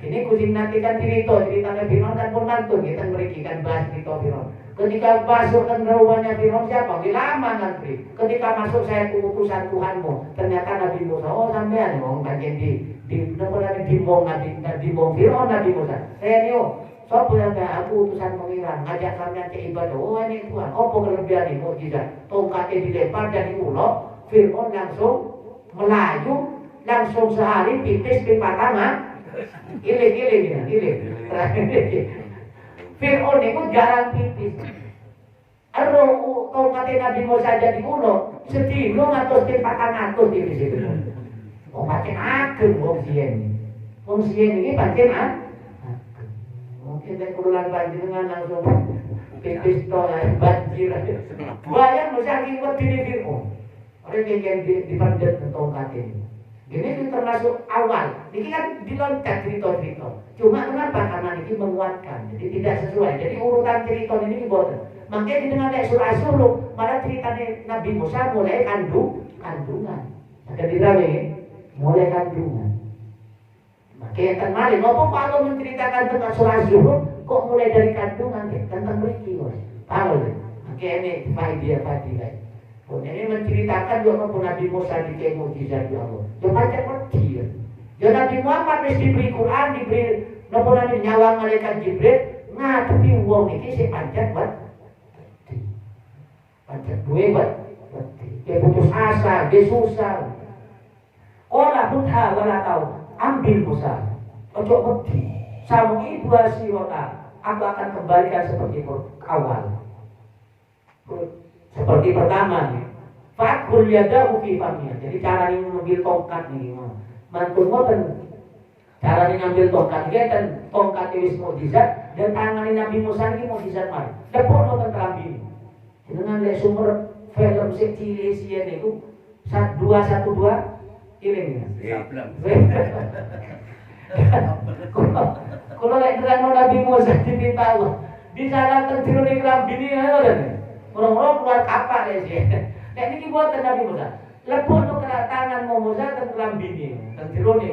Ini kucing nanti kan ceritanya Fir'aun kan pun mantun kita berikan bahas cerita Fir'aun. Ketika masuk ke rumahnya Fir'aun siapa? Lama nanti. Ketika masuk saya utusan Tuhanmu, ternyata Nabi Musa. Oh sampean mau bagian di Fir'aun Nabi Musa. Saya nih sopo yang aku utusan pengiran ngajak sampean ke ibadah. Oh ini Tuhan, apa kelebihan ini mukjizat? Tongkatnya dilempar dari ulo, Fir'aun langsung melaju, langsung sehari pipis pertama. Iling. Fir'aun itu jarang pipis. Aro tongkate Nabi Musa jadi kuno, sedino ngatus tim 400 di situ. Oh pancen ageng wong sien. Wong sien iki pancen mungkin nek kululan panjenengan langsung pipis to banjir. Bayang mesti saking wedine Fir'aun. Ora kengken dipanjet tongkat ini. Ini termasuk awal. Ini kan diloncat cerita-cerita. Cuma kenapa? Karena ini menguatkan. Jadi tidak sesuai. Jadi urutan cerita ini boten. Makanya di tengah surah Surah malah ceritanya Nabi Musa mulai kandungan. Ada di dalam mulai kandungan. Makanya kan mari ngomong kalau menceritakan tentang surah Surah kok mulai dari kandungan tentang mereka. Tahu deh. Makanya ini faidah. Ini menceritakan juga Nabi Musa dikei mukjizat ya Allah. Ya macam wedi. Ya Nabi Muhammad wis diberi Quran, diberi napa namanya nyawa malaikat Jibril, ngadepi wong iki sing pancet wedi. Pancet duwe wedi. Dia putus asa, dia susah. Ora budha wala tau, ambil Musa. Ojo wedi. Samungi dua siwaka, aku akan kembalikan seperti awal. Seperti pertama nih, fakul yadahu fi famnya. Jadi cara ini mengambil tongkat nih, mantul ngoten. Cara ini ngambil tongkat dia dan tongkat itu mukjizat dan tangan Nabi Musa ini mukjizat mari. Depok ngoten kelambi. Dengan lihat sumber film cilik sieun niku 212 ini. Kalau lihat terang Nabi Musa dipinta Allah, di sana tertiru di kelambi ini ngoten. Orang-orang keluar kapal ya sih. Nek niki buatan Nabi Musa. Lebur tuh kena tangan Musa dan kelambini, dan tironi.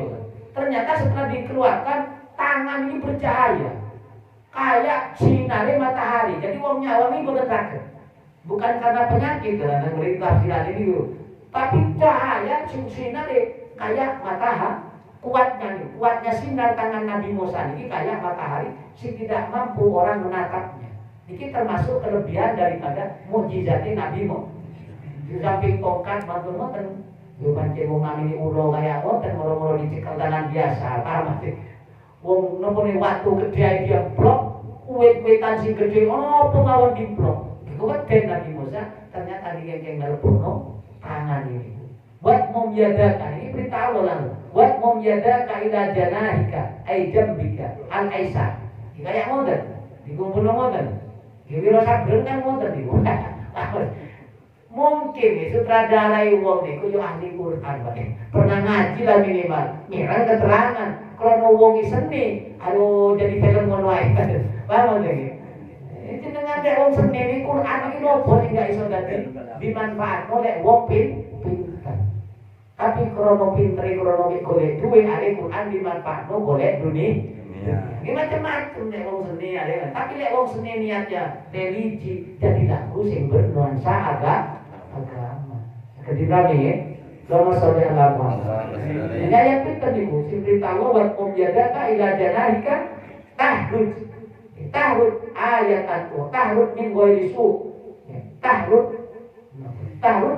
Ternyata setelah dikeluarkan tangan ini bercahaya, kayak sinare matahari. Jadi wong nyawa ini bukan sakit, bukan karena penyakit karena merintah silat ini, tapi cahaya sinare kayak matahari. Kuatnya sinar tangan Nabi Musa ini kayak matahari, sih tidak mampu orang menatapnya. Ini termasuk kelebihan daripada mukjizatnya Nabi Muhammad. Di samping tongkat bantu ngoten, yo pancen wong namine ulo kaya ngoten moro-moro dicekel tangan biasa, paham sih. Wong nopo ne watu gedhe dia blok, kuwit-kuwitan sing gedhe opo mawon diblok. Iku weden Nabi Musa, ternyata dikengkeng nalebono tangan ini. Buat memyadaka, ini berita Allah lalu. Buat memyadaka ila janahika, ay jambika, al-aisar. Kayak ngoten, dikumpul ngoten. Kira sabren kan ngoten niku. Mungkin sutradara wong niku yo ahli Quran wae. Pernah ngaji lah minimal. Ngira keterangan kalau wong seni, aduh jadi film ngono wae. Paham nggih? Itu dengan ada wong seni ini Quran iki lobo enggak iso dadi dimanfaat oleh wong pinter. Tapi krono pinter krono golek duwe ale Quran dimanfaatno golek dunia. Ini macam-macam nek wong seni ada, tapi nek wong seni niatnya religi jadi lagu sing bernuansa agama. Ketika ini, sama sholli ala Muhammad. Ini ayat kita niku, sing beritahu wa qum yadaka ila janahika tahrud ayatan tu, tahrud min ghairi su. Tahrud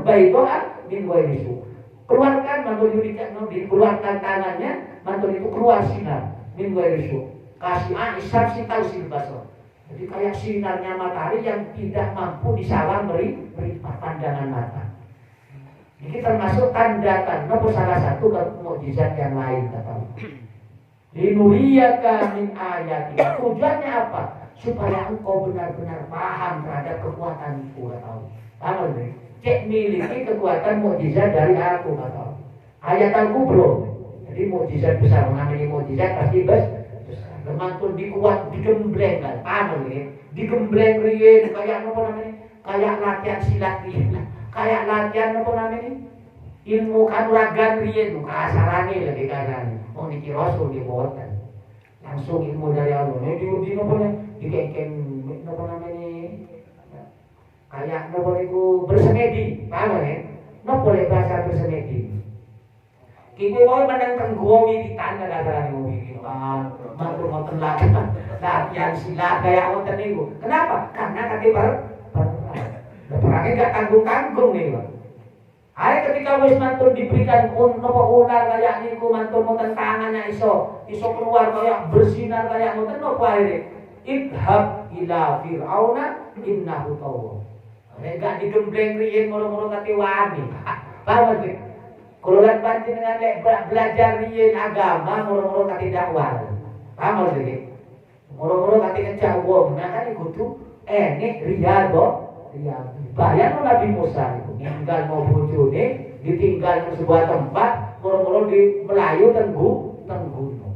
baydoa min ghairi su. Keluarkan mantul dikeluarkan tangannya, mantul itu keluar sinar. Minggu itu kasih isar si tahu si basah. Jadi kayak sinarnya matahari yang tidak mampu disawan beri pandangan mata. Ini termasuk tanda-tanda salah satu mukjizat yang lain kata. Linuriyaka min ayati. Tujuannya apa? Supaya engkau benar-benar paham terhadap kekuatan itu kata. Paham nih? Cek miliki kekuatan mukjizat dari aku kata. Ayat al-kubro. Jadi mukjizat besar, mengambil mukjizat pasti besar. Lemantun dikuat, digembleng kan, paham ini? Digembleng riyen, kayak apa namanya? Kayak latihan silat riyen, kayak latihan apa namanya? Ilmu kanuragan riyen, kasarane lagi kasarane. Mau niki rasul di boten. Langsung ilmu dari Allah. Ini di apa nih? Dikengkeng apa namanya? Kayak apa itu bersemedi, paham ya? Nggak boleh bahasa bersemedi. Kini wae menang tenggo wiritan kadang-kadang ngomong kan, mantul-mantul latihan silat kayak ngoten niku. Kenapa? Karena kate perangnya enggak tanggung-tanggung nih, Pak. Hari ketika wis mantul diberikan ular kayak niku, mantul ngoten tangannya iso keluar kayak bersinar kayak ngoten napa akhire? Idhab ila fir'auna innahu tawwa. Nek gak digembleng riyin moro-moro kate wani. Paham sih? Kulolan panjenengan lek belajar riyin agama moro-moro kate dakwah. Paham sih? Moro-moro kate ngejak wong, nah kan kudu enek riyadho. Bayang Nabi Musa itu ninggal mau bojone, ditinggal ke sebuah tempat, moro-moro di Melayu tenggu gunung.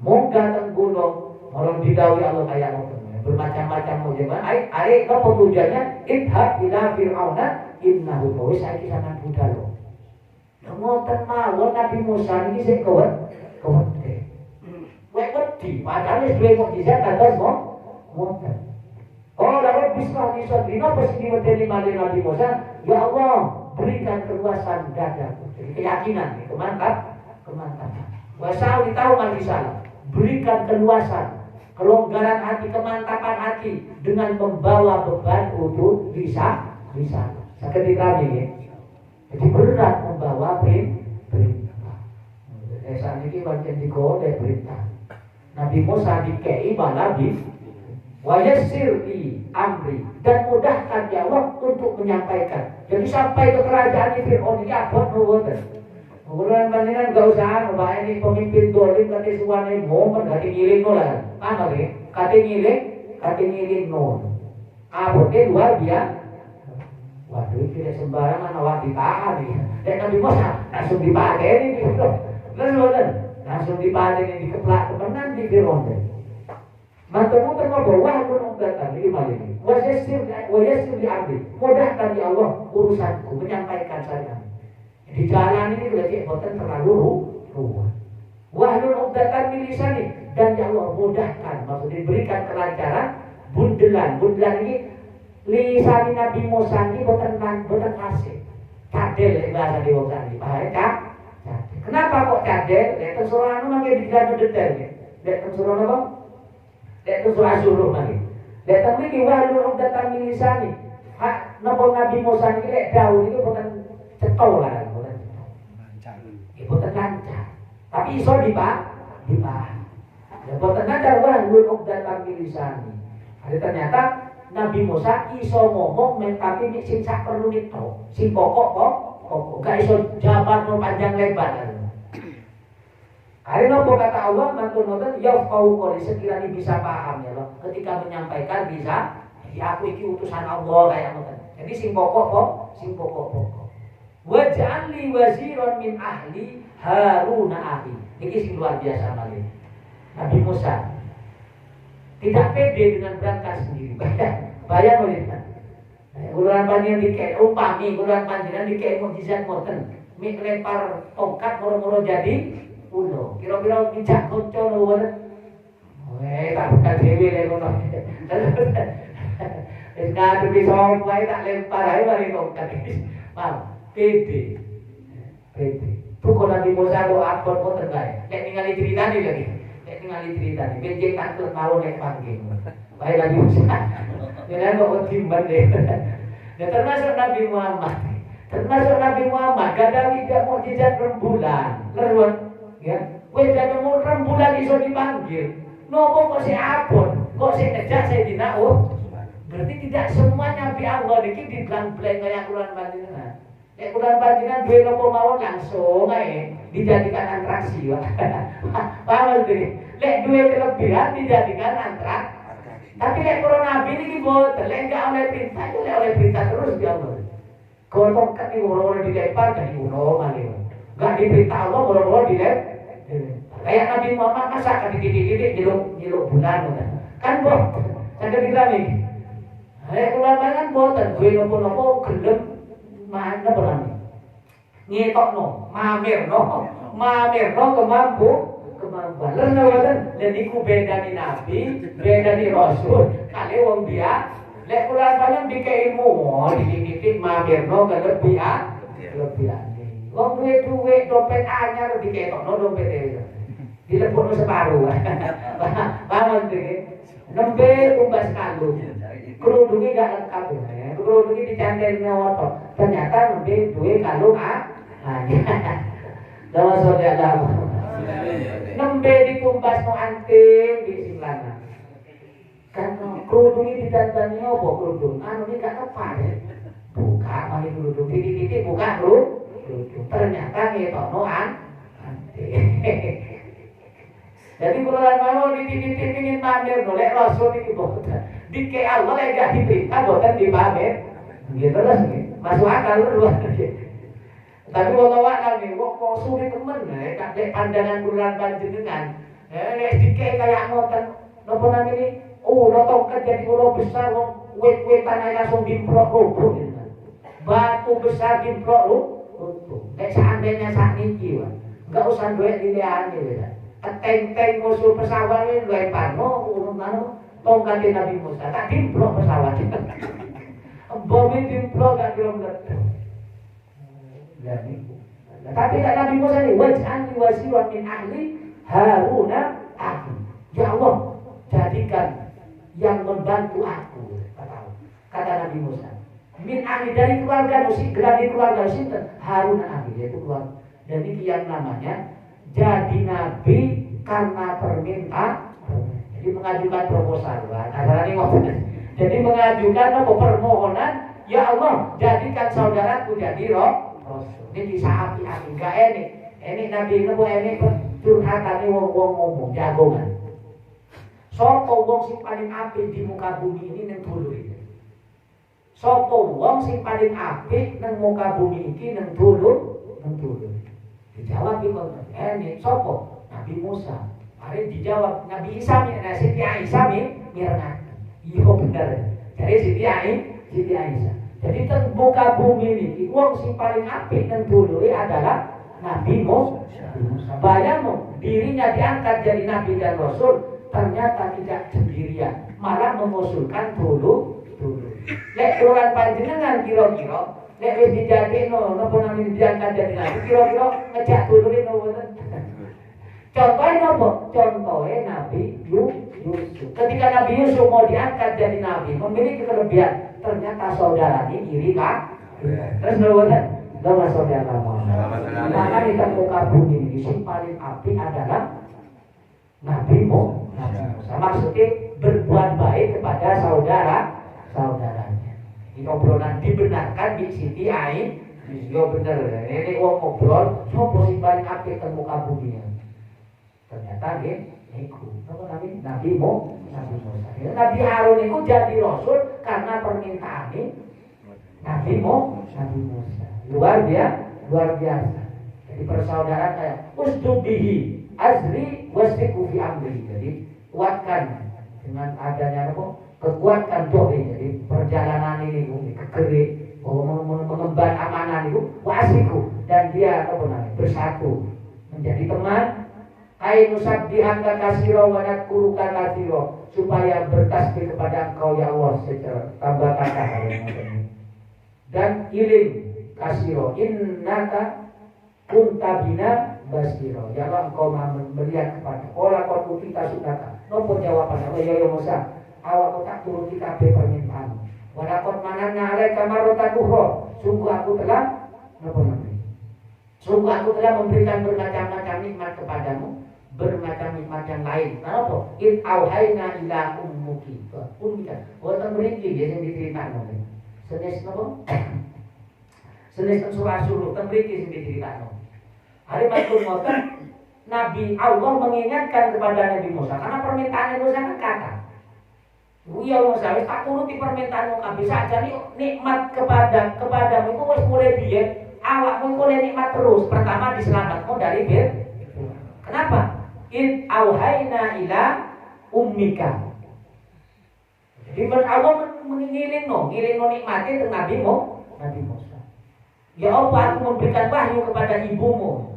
Munggah teng gunung, moro didawi Allah kayak ngoten. Bermacam-macam mujizat. Ari apa tujuannya? Idhab ila fir'auna innahu wis saiki sangat budal lho. Ngoten mawon Nabi Musa iki sik kewedhe. Wedi padahal wis duwe mukjizat kados ngoten. Oh lalu bismillah di sadrina pas diwedeni malih Nabi Musa, ya Allah berikan keluasan dadaku. Jadi keyakinan, kemantapan. Wasau tahu manusia. Berikan keluasan, kelonggaran hati, kemantapan hati dengan membawa beban untuk bisa. Seketika ini, jadi berat membawa perintah. Saat ini bagian digoleh perintah. Nabi Musa dikei malah di wayassir li amri dan mudahkan ya Allah untuk menyampaikan. Jadi sampai ke kerajaan Fir'aun ini abot nuwun. Kemudian panjenengan gak usah mbak ini pemimpin dolim kate suwane momen kate ngiling lah. Apa nggih? Kate ngiling non. Abote luar biasa. Waduh iki nek sembarangan awak ditahan iki. Nek Nabi Musa langsung dipateni gitu. Langsung dipateni dikeplak temenan di Fir'aun. Mantamu terbawa gunung datang ini malah ini. Wayassir li amri. Mudahkan ya Allah urusanku menyampaikan syariat. Di jalan ini berarti boten terlalu ruwet. Wahlul 'uqdatam min lisani dan ya Allah mudahkan, maksudnya diberikan kelancaran bundelan ini lisan Nabi Musa ini boten kasih. Cadel bahasa di wong sani. Bahasa kenapa kok cadel? Nek surah anu mangke digawe detail nggih. Nek surah apa? Nek surah suruh mangke. Nek teng mriki wahlul 'uqdatam min lisani. Hak napa Nabi Musa iki lek dawuh iki boten cetha lah. Boten lancar, tapi iso dipaham. Ya boten lancar wahlul 'uqdatam min lisani. Ada ternyata Nabi Musa iso ngomong tapi sing sak perlu nito, sing pokok gak iso jabar no panjang lebar. Karena apa kata Allah mantun ngoten yafqahu qawli sekiranya bisa paham ya Allah ketika menyampaikan bisa ya aku iki utusan Allah kayak ngoten. Jadi sing pokok. Waj'al li waziran min ahli Harun akhi. Ini sing luar biasa malih. Nabi Musa tidak pede dengan berangkat sendiri. Bayang oleh kan. Kuluran panjenengan dikek umpami kuluran panjenengan dikek mukjizat ngoten. Mik lempar tongkat moro-moro jadi ulo. Kira-kira mijak kanca nuwun. Tak buka dhewe lek ngono. Wis kadhe bisa wae tak lempar ae mari tongkat. Paham? Pede. Bukan Nabi Musa kok akon ngoten kae. Nek ningali critane lagi. Nek ningali critane benjing takut mau nek panggil. Bae Nabi Musa. Jangan kok timban deh. Ya termasuk Nabi Muhammad. Gadawi tidak mukjizat rembulan. Leruan ya. Wis dadi mau rembulan iso dipanggil. Nopo kok si abon, kok si ngejak Sayyidina berarti tidak semua nabi Allah niki diblang-blang kaya kulan panjenengan. Nek kulan panjenengan duwe napa mawon langsung ae dijadikan atraksi. Paham iki? Lek duwe kelebihan dijadikan atraksi. Tapi lek para nabi niki mboten, lek gak oleh perintah, lek oleh perintah terus dia Allah. Kalau kan orang dilempar dari uno malih. Gak diperintah Allah orang-orang dilempar. Kayak Nabi Muhammad masa kan dididik nyeluk bulan kan boten. Saged diklami. Lek kula kan boten duwe napa-napa gelem mana berani. Ngetokno, mamerno kemampuan. Lan boten dan iku bedani nabi, bedani rasul, kali wong dia. Lek kula panjenengan dikei ilmu, dididik mamerno kelebihan. Wong duwe dompet anyar diketokno dompet dhewe. Dilebokno separuh. Paham iki? Nembe tumbas kalung. Kerudunge gak lengkap ya. Kerudunge dicandel nyoto. Ternyata nembe duwe kalung Dawa sore ada. Nembe ditumbas no anting di sebelah. Kan kerudung ini ditandani apa kerudung? Anu ini gak tepat ya. Buka mali kerudung, titik-titik buka kerudung. Ternyata ngetono jadi kalau mau titik-titik ingin pamer, nolak Rasul ini boten. Dike Allah lagi gak diperintah boten dipamer. Gitu lah sih. Masuk akal luar. Tapi kalau alam nih, kok sulit temen, kakek pandangan bulan panjenengan. Dike kayak ngoten, nopo namanya? Notongkan jadi ulo besar, wet-wetan aja langsung dimprok rubuh. Batu besar dimprok rubuh. Seandainya saat ini, nggak usah duit dilihat nih. Teng-teng musuh pesawat ini lempar, tongkatin Nabi Musa, tak dimprok pesawat. Bom dimprok gak kira-kira. Tapi kata Nabi Musa ini, waj'alni wasiran min ahli Haruna akhi. Ya Allah, jadikan yang membantu aku, kata Nabi Musa. Min ahli dari keluarga musik, dari keluarga sinten Haruna akhi, yaitu keluarga. Dan ini yang namanya jadi nabi karena permintaan. Jadi mengajukan proposal, jadi mengajukan permohonan, ya Allah, jadikan saudaraku jadi roh. Ini bisa api-api, gak ini nabi ini curhatan ini wong ngomong jagongan. Sopo wong sing paling apik di muka bumi ini nang dulur iki. Sopo wong sing paling apik nang muka bumi iki nang dulur. Dijawab iki ini sopo? Nabi Musa. Mari dijawab Nabi Isa, Siti Aisyah mirna. Iya bener. Jadi Siti Aisyah. Jadi teng muka bumi ini, wong sing paling apik nang dulure adalah Nabi Musa. Bayangno, dirinya diangkat jadi nabi dan rasul, ternyata tidak sendirian, malah mengusulkan dulu. Lek urusan panjenengan kira-kira, lek wis dijadekno napa namanya diangkat jadi nabi, kira-kira ngejak dulure napa. Contohnya apa? Contohnya Nabi Yusuf. Ketika Nabi Yusuf mau diangkat jadi nabi, memiliki kelebihan. Ternyata saudara ini iri kan? Terus nama saudara maka di muka bumi ini yang paling api adalah Nabi Musa. Maksudnya berbuat baik kepada saudaranya. Ini obrolan dibenarkan di Siti Aisyah bener. Ini wong ngobrol, sopo sing paling api di muka bumi. Ternyata Nabi Musa. Nabi Harun itu jadi rasul karena permintaan Nabi Musa. Luar biasa. Jadi persaudaraan kayak usdubihi azri wasdiku fi amri. Jadi kuatkan dengan adanya apa? Kekuatkan doa. Jadi perjalanan ini kekeri, mengemban amanah itu wasiku dan dia bersatu menjadi teman. Ainu sabdihaka kasiro wanak kuruka kasiro, supaya bertasbih kepada engkau ya Allah secara tambah kata dan iling kasiro innaka kuntabina basiro. Ya Allah, engkau melihat kepada olah kau kita sudahkah nopo jawaban Allah ya Musa, awak tak turuti kabeh permintaan wanakot manana alaika marratan ukhra, sungguh aku telah memberikan bermacam-macam nikmat kepadamu, bermacam nikmat yang lain. Kenapa? In auhayna ila ummuki. Ummika. Wonten mriki ya sing diceritakno. Senes napa? Senes surah Syuruh ten mriki sing diceritakno. Hari matur ngoten Nabi Allah mengingatkan kepada Nabi Musa karena permintaan Musa kan kata. Iya Musa, wis tak turuti permintaanmu kabeh sakjane nikmat kepadamu itu wis mulai biyen awakmu mulai nikmat terus. Pertama diselamatkan dari kenapa? In auhayna ila ummika. Jadi Allah ngilingno nikmati ke Nabi Musa. Ya Allah, aku memberikan wahyu kepada ibumu.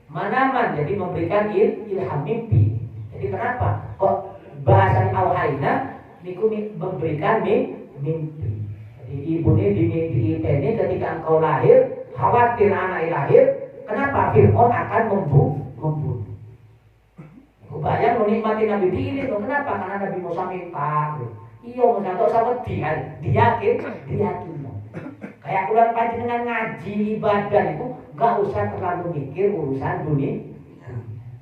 Manaman, jadi memberikan ilham mimpi. Jadi kenapa? Kok bahasa auhayna niku memberikan mimpi. Jadi ibu ini ini ketika engkau lahir, khawatir anak lahir, kenapa Fir'aun akan membunuh. Bayang menikmati Nabi ini, kenapa? Karena Nabi Musa minta. Iya Musa tak sama diyakin. Kayak bulan panjenengan ngaji ibadah itu gak usah terlalu mikir urusan dunia.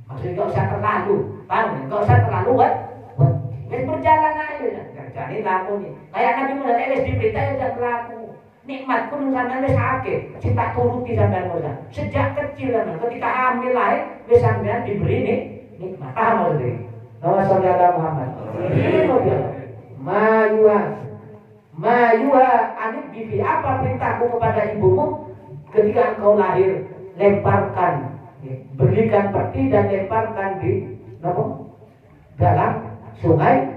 Maksudnya gak usah terlalu, paham? Gak usah terlalu buat berjalan aja. Jadi lakoni. Kayak Nabi Musa wis diperintah ya jangan berlaku. Nikmatku nang sampean wis akeh, sing tak turuti sampean Musa. Sejak kecil kan ketika hamil lahir wis sampean diberi nikmat. Paham maksudnya? Nama saudara Muhammad. Mayuha anit bibi, apa perintahku kepada ibumu ketika engkau lahir, lemparkan, berikan peti dan lemparkan di dalam sungai.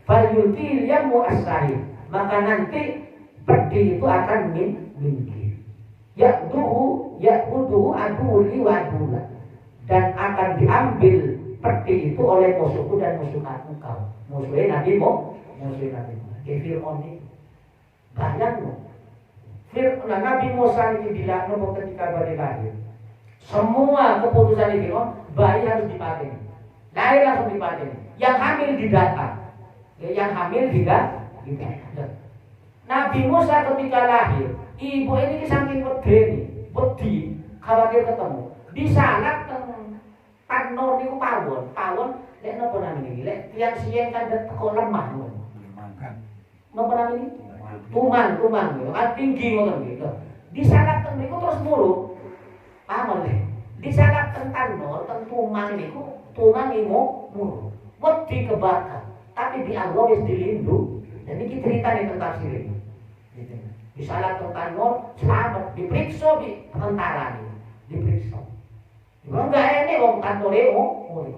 Falyulqil yamu as-sahil, maka nanti peti itu akan minggir. Ya'uduhu aduli wa adula, dan akan diambil peti itu oleh musuhku dan musuh engkau. Musuhnya Nabi Musa. Fir'aun ini bayang loh. Nabi Musa ini dilaknat ketika lahir. Semua keputusan Fir'aun, bayi harus dipateni. Lahir langsung dipateni. Yang hamil didata. Yang hamil didata. Nabi Musa ketika lahir, ibu ini saking wedi, khawatir ketemu. Disalak tanur niku pawon, lek napa namine iki? Lek tiyang siyeng kan teko lemah ngono. Napa namine? Tuman gitu. Kan tinggi ngoten gitu. Disalak teng niku terus muruk. Paham lek? Disalak teng tanur, teng tumang niku, tumang imo muruk. Wedi kebakar. Tapi di Allah wis dilindung. Dan iki ceritane tentang tafsir. Gitu. Disalak teng tanur, selamat, diperiksa di tentara ini. Diperiksa. Enggak ini wong kantore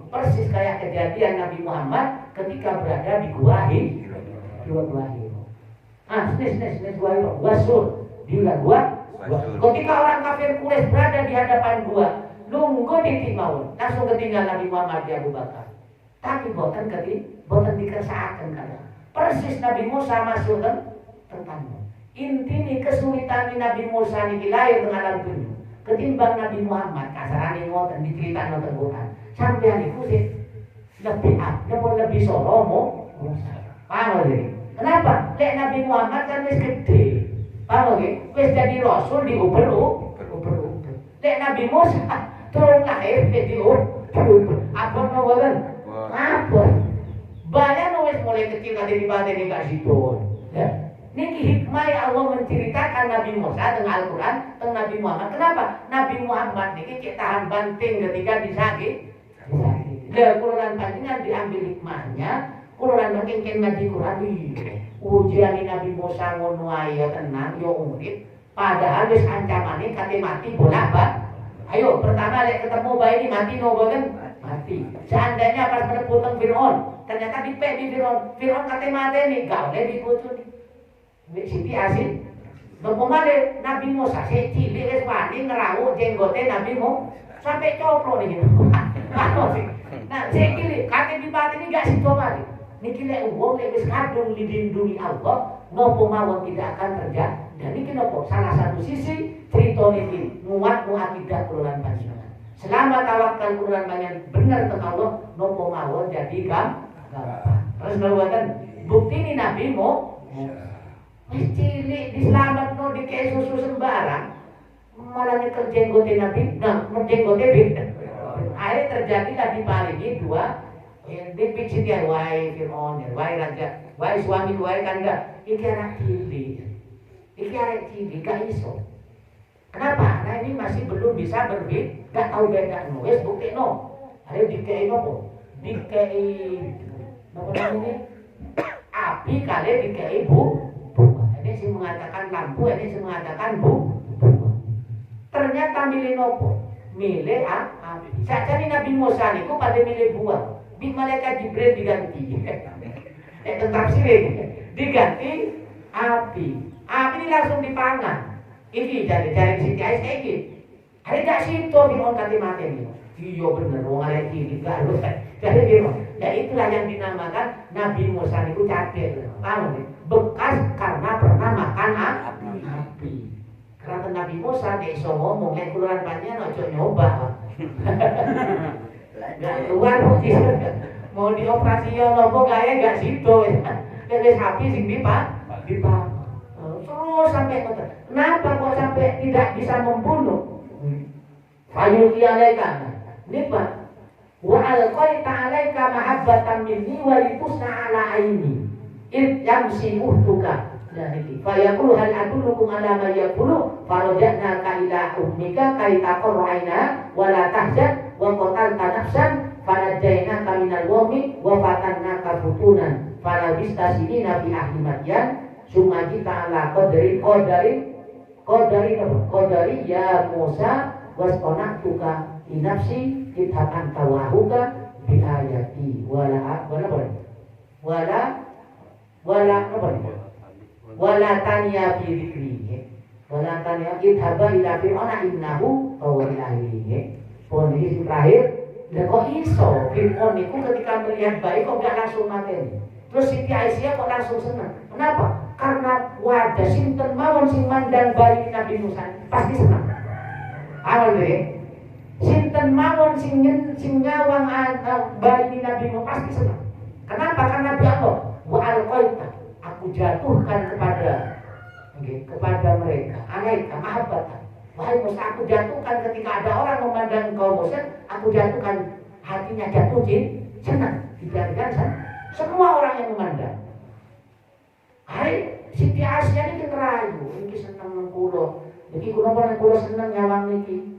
persis kayak kejadian Nabi Muhammad ketika berada di Gua Hiro. Gua Hiro, Gua Sur. Dia Gua. Ketika orang kafir Quraisy berada di hadapan gua, nunggu di timawon, langsung ketinggalan Nabi Muhammad di Abu Bakar. Tapi boten dikersakaken kada. Persis Nabi Musa masuk tentang intine kesulitan Nabi Musa niki lahir dengan alam dunia. Ketimbang Nabi Muhammad kasarane ngoten diceritakno teng Quran. Sampeyan iku sih lebih solomo. Paham lho. Kenapa? Lek Nabi Muhammad kan wis gede. Paham lho? Wis jadi rasul diuber-uber. Lek Nabi Musa turun lahir diuber. Apa ngoten? Apa? Banyak wis mulai kecil kate dipateni gak situ. Ya. Niki hikmah Allah menceritakan Nabi Musa dengan Al-Quran tentang Nabi Muhammad. Kenapa? Nabi Muhammad niki cek tahan banting ketika disakit. Lah Quran panjenengan diambil hikmahnya. Quran banting ngaji Quran ujian Nabi Musa ngono ae tenang yo urip. Padahal wis ancamane kate mati bolak-balik. Ayo pertama lek ketemu bayi ini mati boten? Mati. Seandainya pas meneputeng Fir'aun, ternyata dipek di Fir'aun kate mateni, gak oleh diputus. Siti asin. Bagaimana Nabi Musa cilik wis wani ngerawuk jenggote Nabi Musa sampai coplo nih. Nah, cilik kate dipateni gak sido mati. Niki lek wong lek wis kadung dilindungi Allah, napa mawon tidak akan terjadi. Dan iki napa salah satu sisi cerita niki nguatmu akidah kula lan panjenengan. Selama tawakal kula lan panjenengan bener teng Allah, napa mawon jadi gampang. Terus mboten bukti ini Nabi Musa wis cilik diselametno dikek susu sembarang malah nyekel jenggote Nabi, jenggote akhirnya terjadilah diparingi dua dipicit ya wae Fir'aun, wae raja, wae suami wae kanda iki anak cilik gak iso. Kenapa? Nah ini masih belum bisa gak tahu beda wis bukti akhirnya dikei nopo? Dikei nopo namanya? Api kali dikei ini sih mengatakan lampu, ini sih mengatakan ternyata milih nopo? Milih api. Sakjane Nabi Musa niku pada milih buah. Bi malaikat Jibril diganti. Tetap sih diganti api. Api ini langsung dipangan. Iki cari Siti Aisyah iki. Ada gak situ Fir'aun kate mati nih. Iya bener wong arek iki gak harus. Jadi Fir'aun. Ya itulah yang dinamakan Nabi Musa niku catir. Paham nih? Bekas karena pernah makan api. Karena Nabi Musa dia iso ngomong, yang keluaran panjang ojo nyoba. Gak keluar mau dioperasi ya nopo kaya gak sido. Jadi sapi sing dipak. Terus sampai kota. Kenapa kok sampai tidak bisa membunuh? Fayul kialaikan. Ini Pak. wa alqaita 'alaika mahabbatan minni wa litusna 'ala aini id yamsi uhtuka. Nah iki fa yaqulu hal adullukum ala ma yaqulu faraja'na ka ila ummika kay taqarra 'aina wa la tahzan wa qatalta nafsan fanajjaynaka minal wami wa fatannaka futunan falabista sinina fi ahli madyan summa kita ala qadri ya Musa wasqanatuka li nafsi idhakan tawahuka bi ayati wala tanya fi dzikri wala tanya idhaba ila fir'auna innahu tawwal alim. Posisi terakhir, dan kok iso Fir'aun itu ketika melihat bayi kok gak langsung mateni. Terus Siti Aisyah kok langsung senang. Kenapa? Karena wadah sinten mawon sing mandang bayi Nabi Musa pasti senang. Awal deh, sinten mawon sing nyawang bayi Nabi Musa pasti senang. Kenapa? Karena Nabi Allah wa alqaita, aku jatuhkan kepada mereka alaika mahabbatan. Wahai Musa, aku jatuhkan ketika ada orang memandang kau Musa, aku jatuhkan hatinya jatuh senang. Dijadikan semua orang yang memandang. Hai, Siti Aisyah ini ngerayu, ini senang mengkulo. Jadi kulo senang nyawang ini.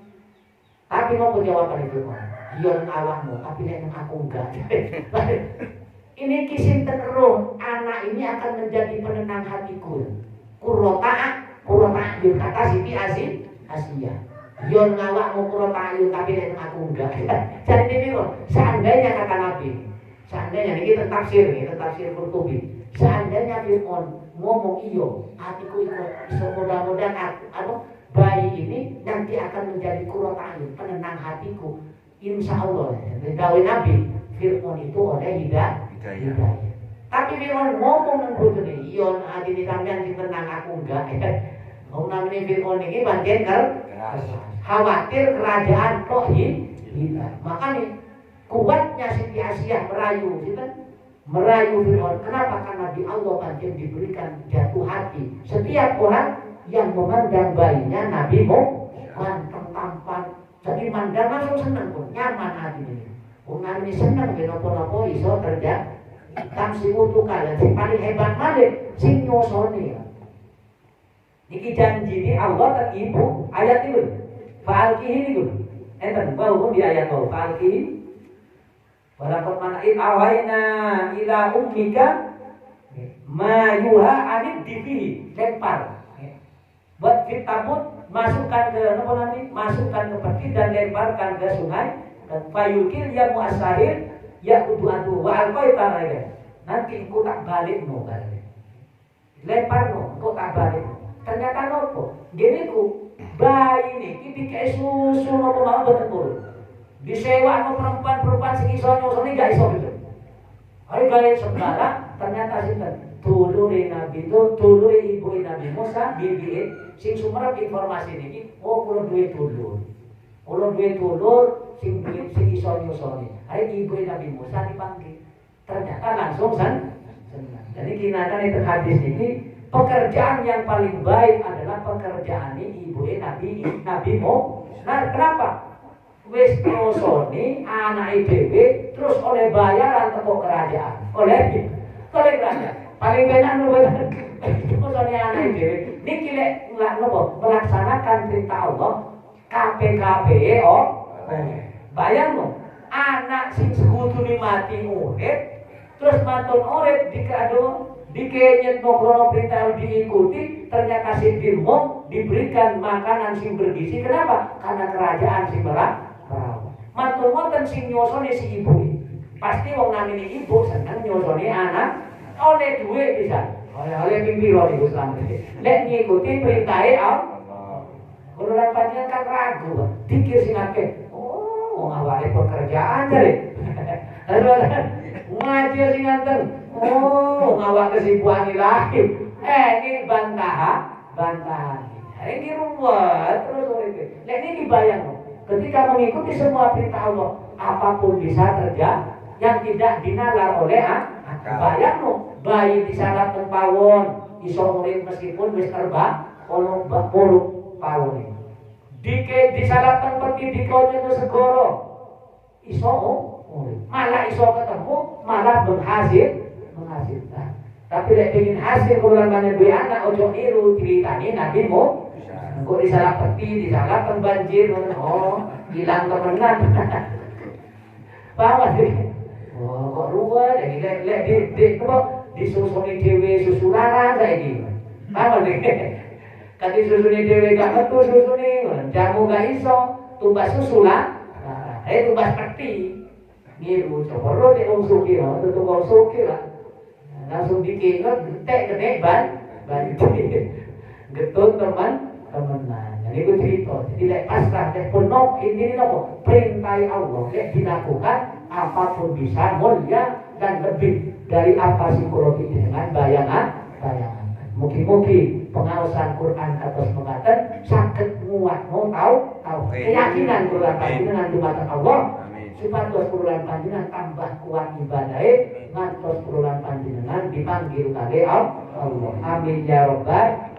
Tapi mau jawaban itu, yon awakmu, tapi nek aku enggak. Ini kisinten roh, anak ini akan menjadi penenang hatiku. Kurota yun kata Siti Aisyah. Yon awakmu kurota yun, tapi nek aku enggak. Jadi ini loh, seandainya kata Nabi. Seandainya ini tafsir Qurtubi. Seandainya Fir'aun ngomong iyo, hatiku ikut, mudah-mudahan bayi ini nanti akan menjadi qurratu a'yun, penenang hatiku. Insya Allah, dawuh Nabi, Fir'aun itu oleh hidayah. Tapi Fir'aun ngomong nang bojone, iyo hati ini sampean sing tenang aku enggak. Wong namine Fir'aun iki pancen khawatir kerajaan kok hilang. Makanya kuatnya Siti Aisyah merayu Fir'aun. Kenapa? Karena di Allah pancen diberikan jatuh hati setiap orang yang memandang bayinya Nabi ganteng tampan. Jadi mandang langsung senang pun, nyaman hati ini. Wong ini senang napa-napa iso terjadi. Tamsi wutu kala sing paling hebat malih sing nyosoni. Niki janji ini Allah dan ibu ayat itu. Fa'alkihi niku. Enten bahwa di ayat fa'alkihi walaqad mana'id awayna ila ummika ma yuha anid dibihi, lempar. Buat fitabut, masukkan ke masukkan ke peti dan lemparkan ke sungai. Dan fayukil ya mu'asahir ya kudu'atu wa alqaita alayka. Nanti engkau tak balik no kali. Lempar no, engkau tak balik. Ternyata nopo, gini ku bayi ini dikei susu nopo mau betul. Disewa no perempuan sing iso nyosoni gak iso gitu. Hari gaya sebenarnya ternyata sinten dulure Nabi itu dulure ibu Nabi Musa bibi sing sumerep informasi niki. Oh kula duwe dulur sing iso nyosoni. Hari ibu Nabi Musa dipanggil. Ternyata langsung senang. Jadi kinatan itu hadis ini pekerjaan yang paling baik adalah pekerjaan ibu Nabi Musa. Nah kenapa? Wis nyosoni anak dhewe terus oleh bayaran teko kerajaan. Oleh kerajaan. Paling benar nyosoni anak dhewe. Niki lek melaksanakan perintah Allah KPKP bayangno anak sing sekudune mati urip terus mantun urip dikenyet krono perintah diikuti, ternyata sing dirmo diberikan makanan sing bergizi. Kenapa? Karena kerajaan sing merawat. Mantun wonten sing nyosoni si ibu. Pasti wong namine ibu seneng nyosoni anak oleh duit bisa. Oleh piro niku Islam. Nek ngikuti perintahe Allah. Kulo lan panjenengan kan ragu, pikir sing akeh. Oh, awake pekerjaan jare. Ngaji sing ngaten. Oh, ngawak kesibukan ilahi. Ini bantahan. Ini ruwet terus urip. Nek niki bayang, ketika mengikuti semua perintah Allah, apapun bisa terjadi yang tidak dinalar oleh bayang bayi disalat teng pawon, iso urip meskipun wis terbang 10 pawon. Disalat teng peti dikonyo segoro. Iso Malah iso ketemu, malah menghasilkan. Tapi lek pengen hasil kulan banyak duwe anak ojo niru ceritane Nabi Mo. Kok disalah peti, disalah banjir, oh hilang temenan. Paham sih? Oh kok ruwet, lek kok disusuni dhewe susu larang saiki. Paham sih? Kati susuni dhewe gak metu susuni, jamu gak iso, tumbas susu lah. Tumbas peti. Niru coba lo nek wong sugih, tutu wong sugih lah. Langsung dikinget, getek banjir. Getun teman-teman. Jadi itu cerita. Jadi lek pasrah, lek penuh ini nopo perintah Allah. Lek dilakukan apapun bisa mulia dan lebih dari apa psikologi dengan bayangan. Mungkin pengawasan Quran atas mengatakan sakit muat mau tahu keyakinan Quran dengan jumatan Allah. Supados kurulan panjenengan tambah kuat ibadahnya ngantos kurulan panjenengan dipanggil kali Allah. Amin ya rabbal